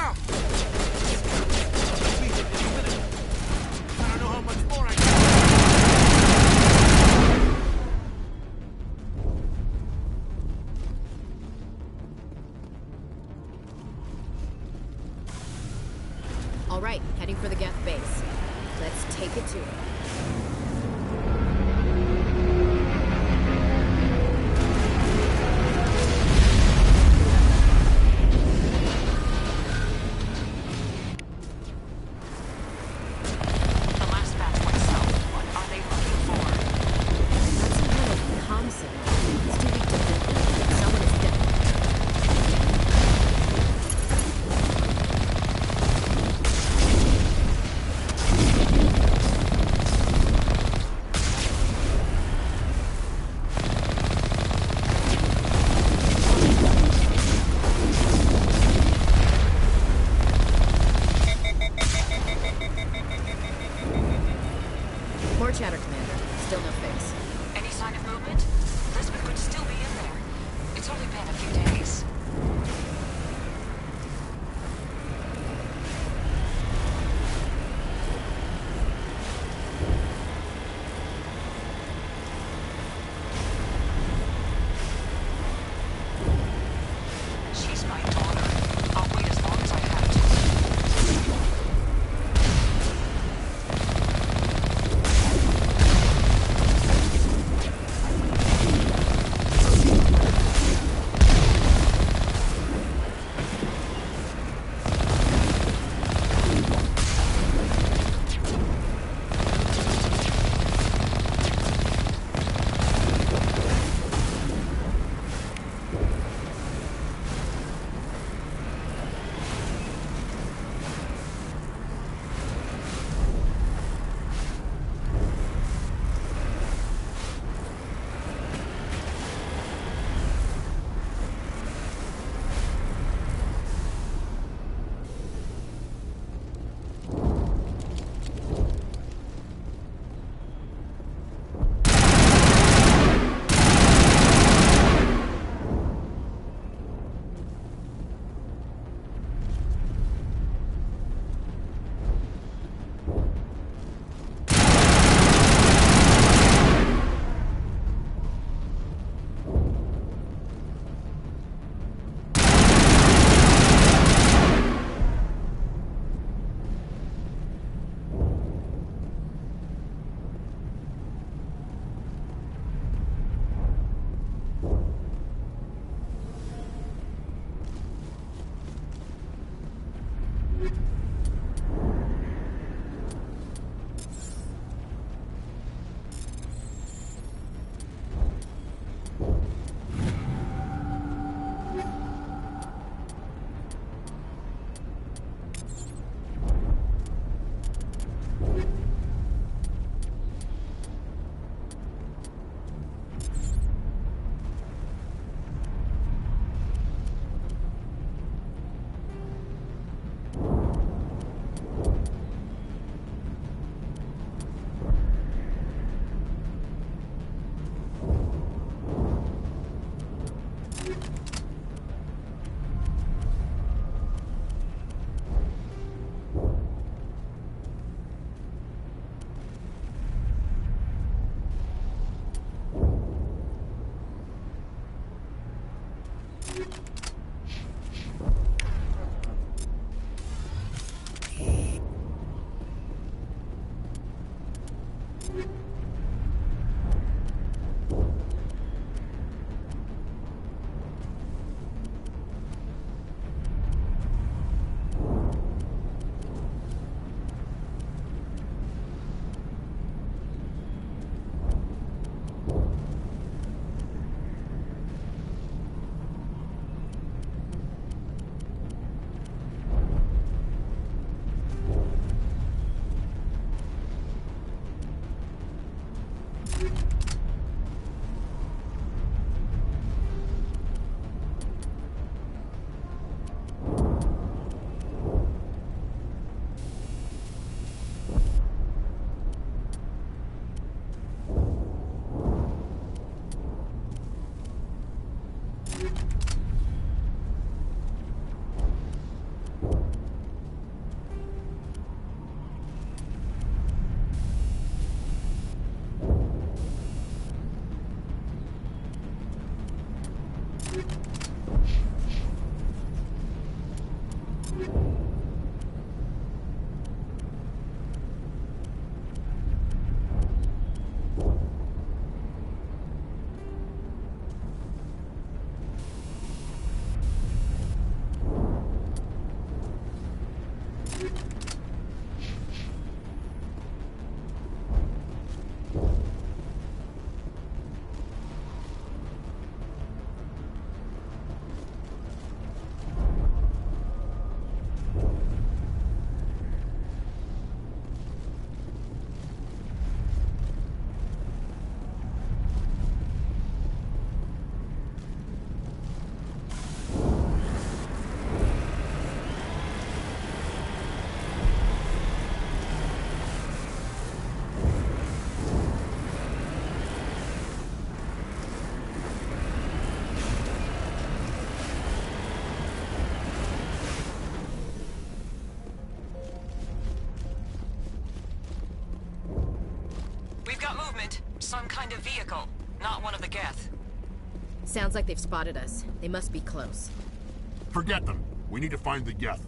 out! I don't know how much more I can. All right, heading for the Geth base. Let's take it to it. Some kind of vehicle, not one of the Geth. Sounds like they've spotted us. They must be close. Forget them. We need to find the Geth.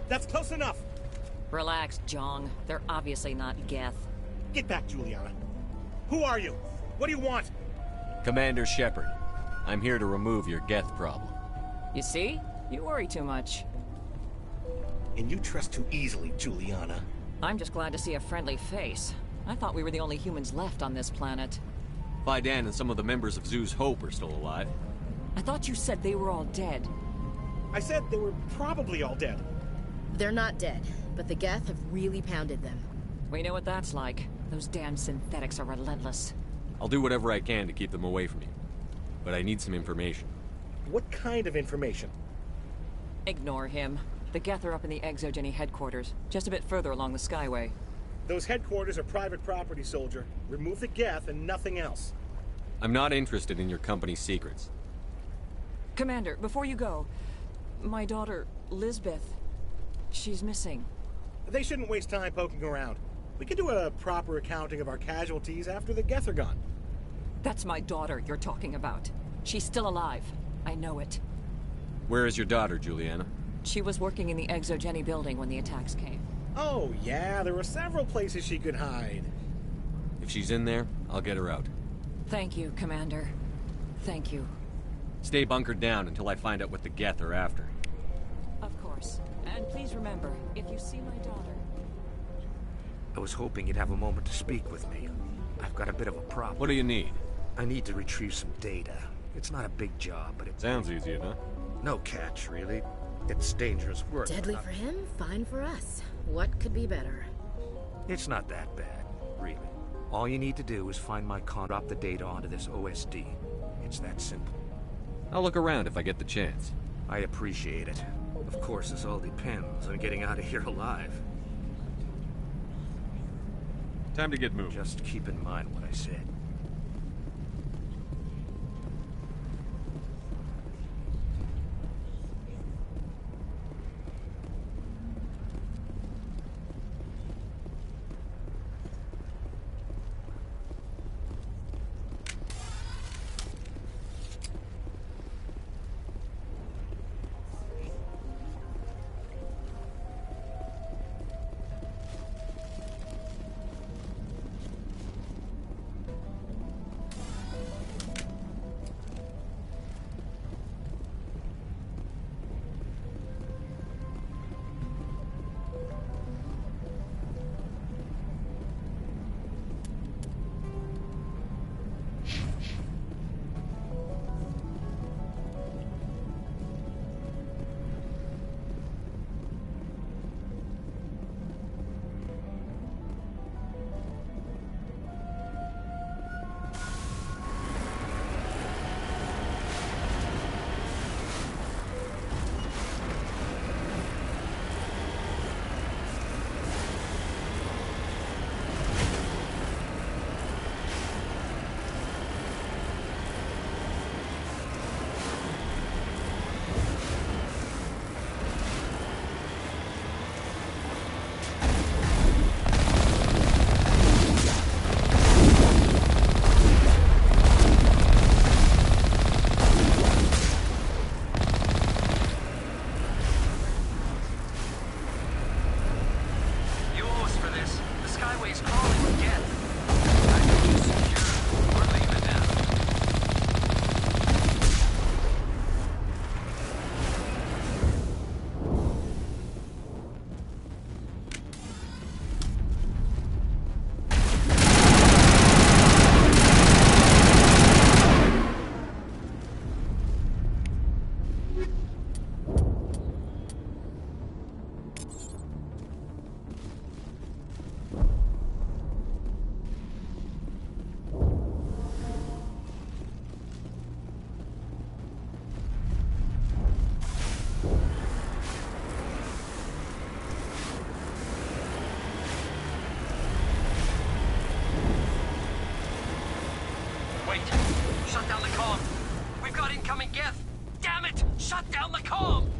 That's close enough! Relax, Jong. They're obviously not Geth. Get back, Juliana. Who are you? What do you want? Commander Shepard, I'm here to remove your Geth problem. You see? You worry too much. And you trust too easily, Juliana. I'm just glad to see a friendly face. I thought we were the only humans left on this planet. Fidan and some of the members of Zoo's Hope are still alive. I thought you said they were all dead. I said they were probably all dead. They're not dead, but the Geth have really pounded them. We know what that's like. Those damn synthetics are relentless. I'll do whatever I can to keep them away from you. But I need some information. What kind of information? Ignore him. The Geth are up in the Exogeny headquarters, just a bit further along the Skyway. Those headquarters are private property, soldier. Remove the Geth and nothing else. I'm not interested in your company's secrets. Commander, before you go, my daughter, Lisbeth, she's missing. They shouldn't waste time poking around. We can do a proper accounting of our casualties after the Geth are gone. That's my daughter you're talking about. She's still alive. I know it. Where is your daughter, Juliana? She was working in the Exogeny building when the attacks came. Oh, yeah, there were several places she could hide. If she's in there, I'll get her out. Thank you, Commander. Thank you. Stay bunkered down until I find out what the Geth are after. Of course. And please remember, if you see my daughter... I was hoping you'd have a moment to speak with me. I've got a bit of a problem. What do you need? I need to retrieve some data. It's not a big job, but it... Sounds easy enough. No catch, really. It's dangerous work. Deadly for him, fine for us. What could be better? It's not that bad, really. All you need to do is find my drop the data onto this OSD. It's that simple. I'll look around if I get the chance. I appreciate it. Of course, this all depends on getting out of here alive. Time to get moving. Just keep in mind what I said. Wait. Shut down the comm. We've got incoming Geth. Damn it! Shut down the comm!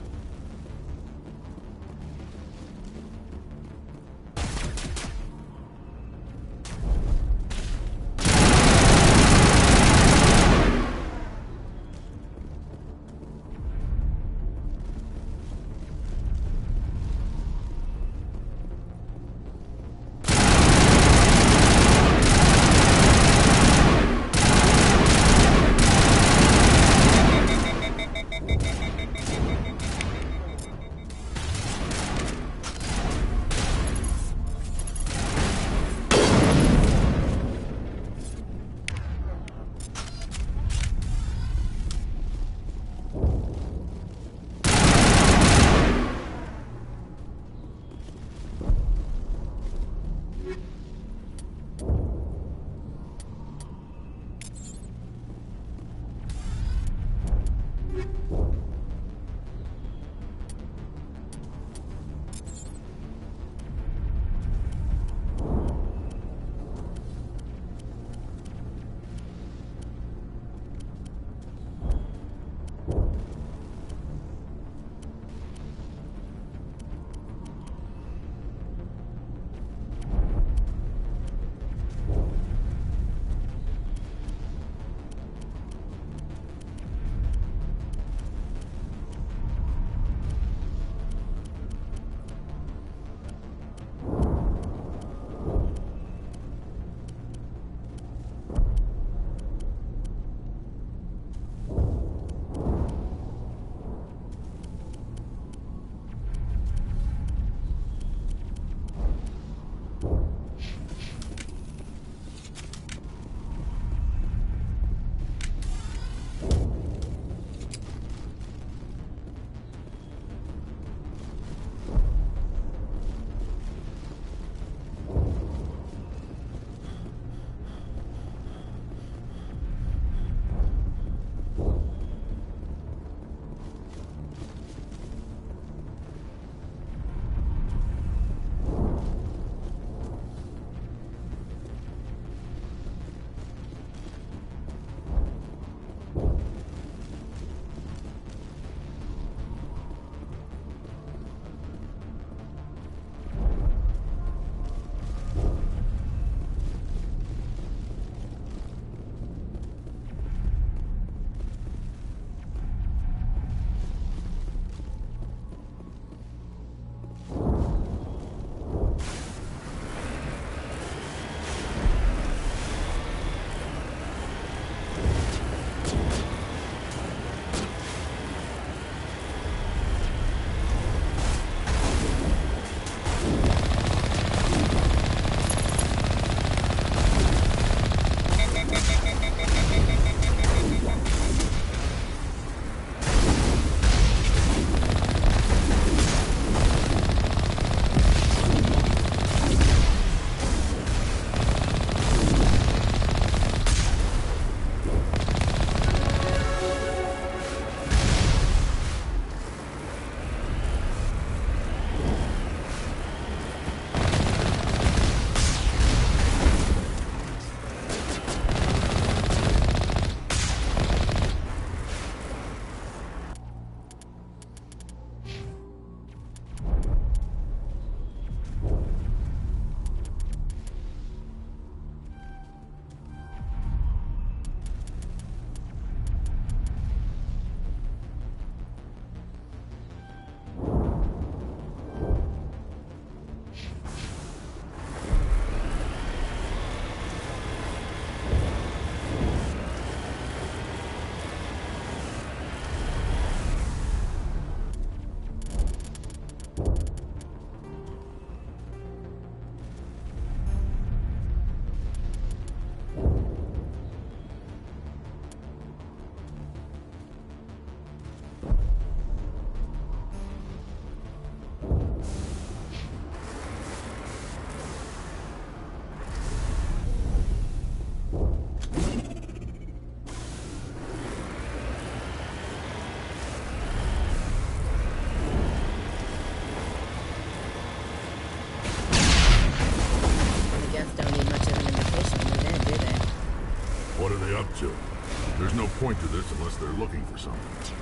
What are they up to? There's no point to this unless they're looking for something.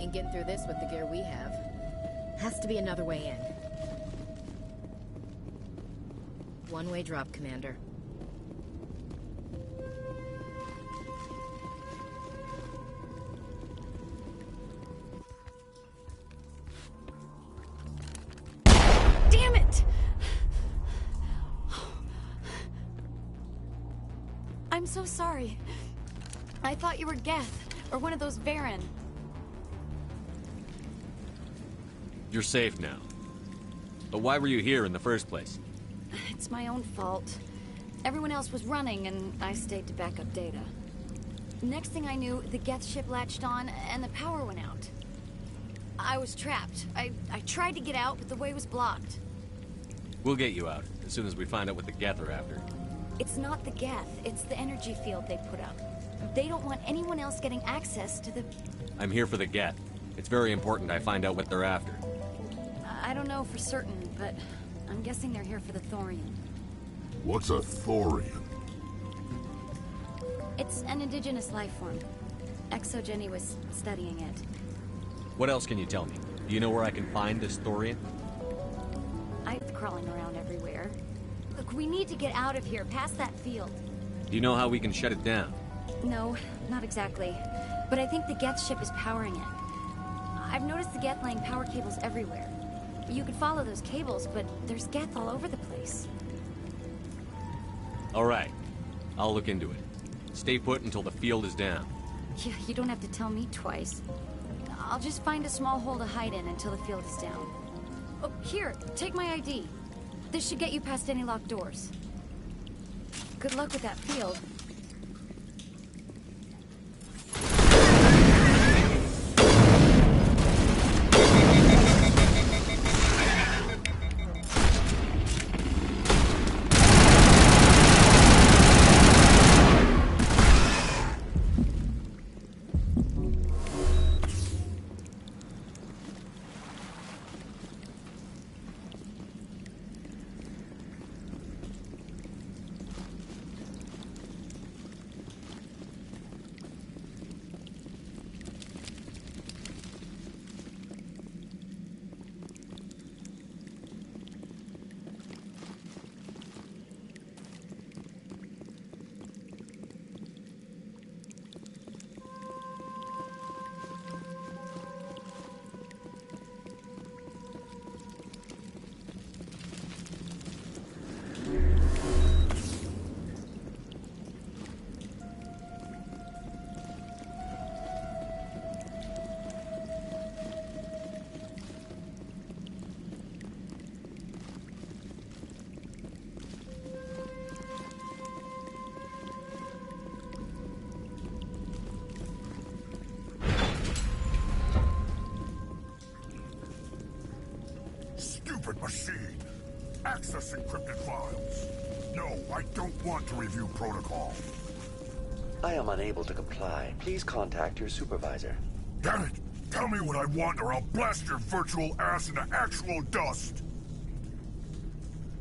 Ain't getting through this with the gear we have. Has to be another way in. One-way drop, Commander. Damn it! I'm so sorry. I thought you were Geth, or one of those Varen. You're safe now. But why were you here in the first place? It's my own fault. Everyone else was running, and I stayed to back up data. Next thing I knew, the Geth ship latched on, and the power went out. I was trapped. I tried to get out, but the way was blocked. We'll get you out, as soon as we find out what the Geth are after. It's not the Geth, it's the energy field they put up. They don't want anyone else getting access to the... I'm here for the Geth. It's very important I find out what they're after. I don't know for certain, but I'm guessing they're here for the Thorian. What's a Thorian? It's an indigenous life form. Jenny was studying it. What else can you tell me? Do you know where I can find this Thorian? I'm crawling around everywhere. Look, we need to get out of here, past that field. Do you know how we can shut it down? No, not exactly. But I think the Geth ship is powering it. I've noticed the Geth laying power cables everywhere. You could follow those cables, but there's Geth all over the place. All right. I'll look into it. Stay put until the field is down. Yeah, you don't have to tell me twice. I'll just find a small hole to hide in until the field is down. Oh, here, take my ID. This should get you past any locked doors. Good luck with that field. Machine. Access encrypted files. No, I don't want to review protocol. I am unable to comply. Please contact your supervisor. Damn it! Tell me what I want or I'll blast your virtual ass into actual dust!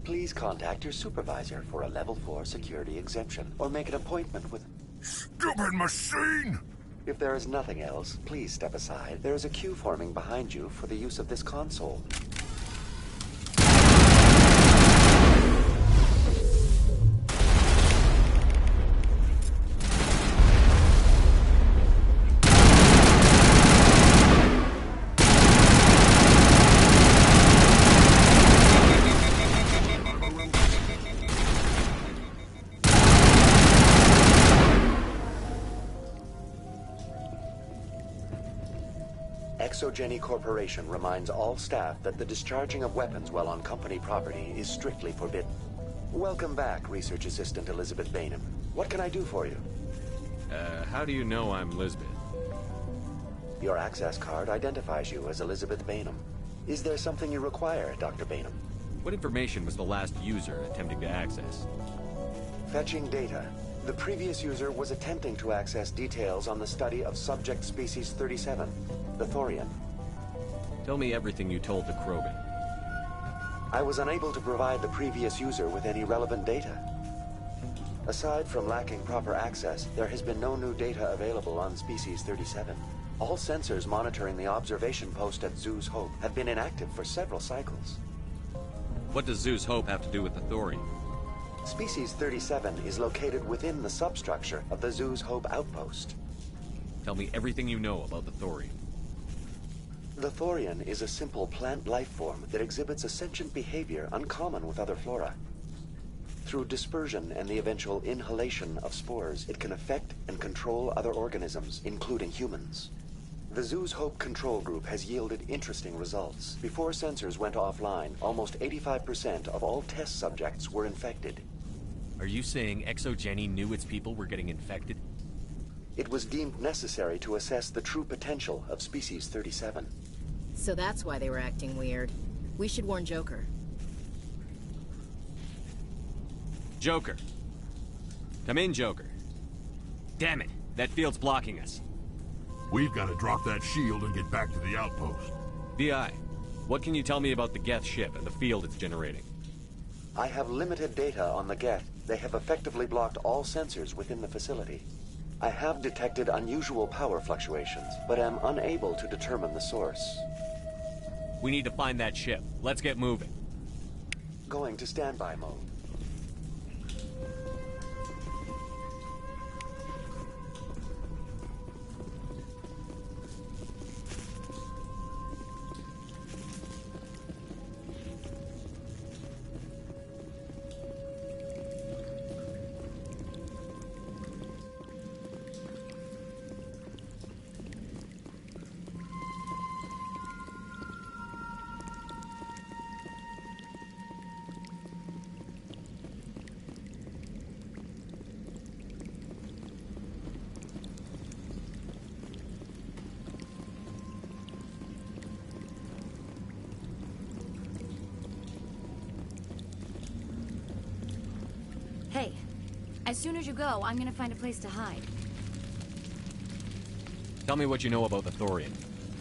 Please contact your supervisor for a level 4 security exemption, or make an appointment with... Stupid machine! If there is nothing else, please step aside. There is a queue forming behind you for the use of this console. Jenny Corporation reminds all staff that the discharging of weapons while on company property is strictly forbidden. Welcome back, Research Assistant Elizabeth Bainham. What can I do for you? How do you know I'm Lisbeth? Your access card identifies you as Elizabeth Bainham. Is there something you require, Dr. Bainham? What information was the last user attempting to access? Fetching data. The previous user was attempting to access details on the study of subject species 37, the Thorian. Tell me everything you told the Krogan. I was unable to provide the previous user with any relevant data. Aside from lacking proper access, there has been no new data available on species 37. All sensors monitoring the observation post at Zeus Hope have been inactive for several cycles. What does Zeus Hope have to do with the thorium? Species 37 is located within the substructure of the Zeus Hope outpost. Tell me everything you know about the thorium. The thorium is a simple plant life form that exhibits a sentient behavior uncommon with other flora. Through dispersion and the eventual inhalation of spores, it can affect and control other organisms, including humans. The Zeus Hope control group has yielded interesting results. Before sensors went offline, almost 85% of all test subjects were infected. Are you saying ExoGeni knew its people were getting infected? It was deemed necessary to assess the true potential of Species 37. So that's why they were acting weird. We should warn Joker. Joker. Come in, Joker. Damn it, that field's blocking us. We've got to drop that shield and get back to the outpost. VI, what can you tell me about the Geth ship and the field it's generating? I have limited data on the Geth. They have effectively blocked all sensors within the facility. I have detected unusual power fluctuations, but am unable to determine the source. We need to find that ship. Let's get moving. Going to standby mode. Hey, as soon as you go, I'm gonna find a place to hide. Tell me what you know about the thorium.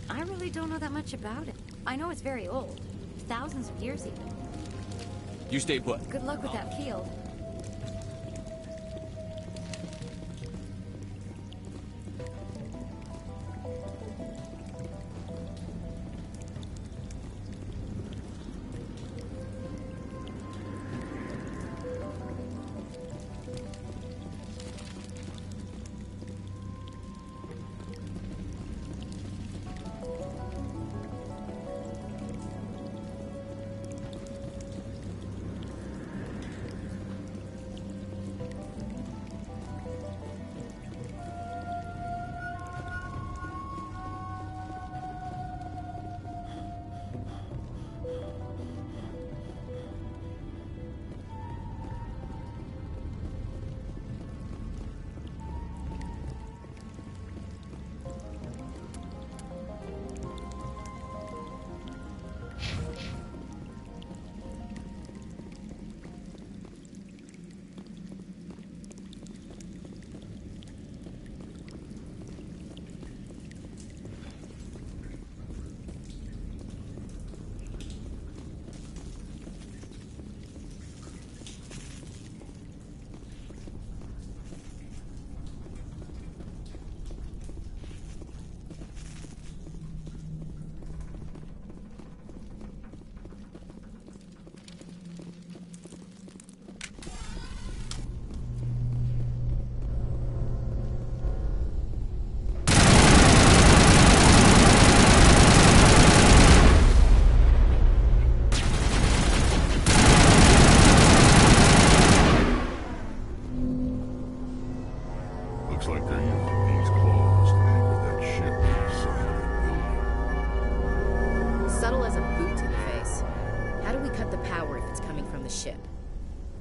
I really don't know that much about it. I know it's very old. Thousands of years even. You stay put. Good luck with that field.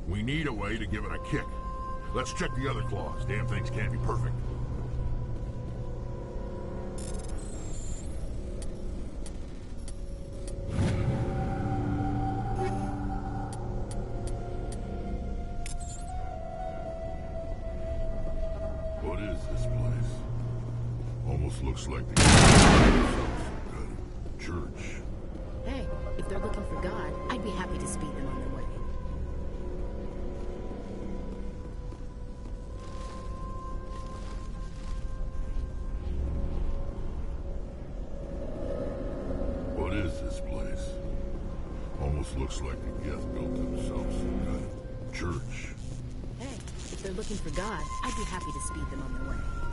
We need a way to give it a kick. Let's check the other claws. Damn things can't be perfect. What is this place? Almost looks like the church. Hey, if they're looking for God, I'd be happy to speed them on their way. this place. Almost looks like the Geth built themselves some kind of church. Hey, if they're looking for God, I'd be happy to speed them on their way.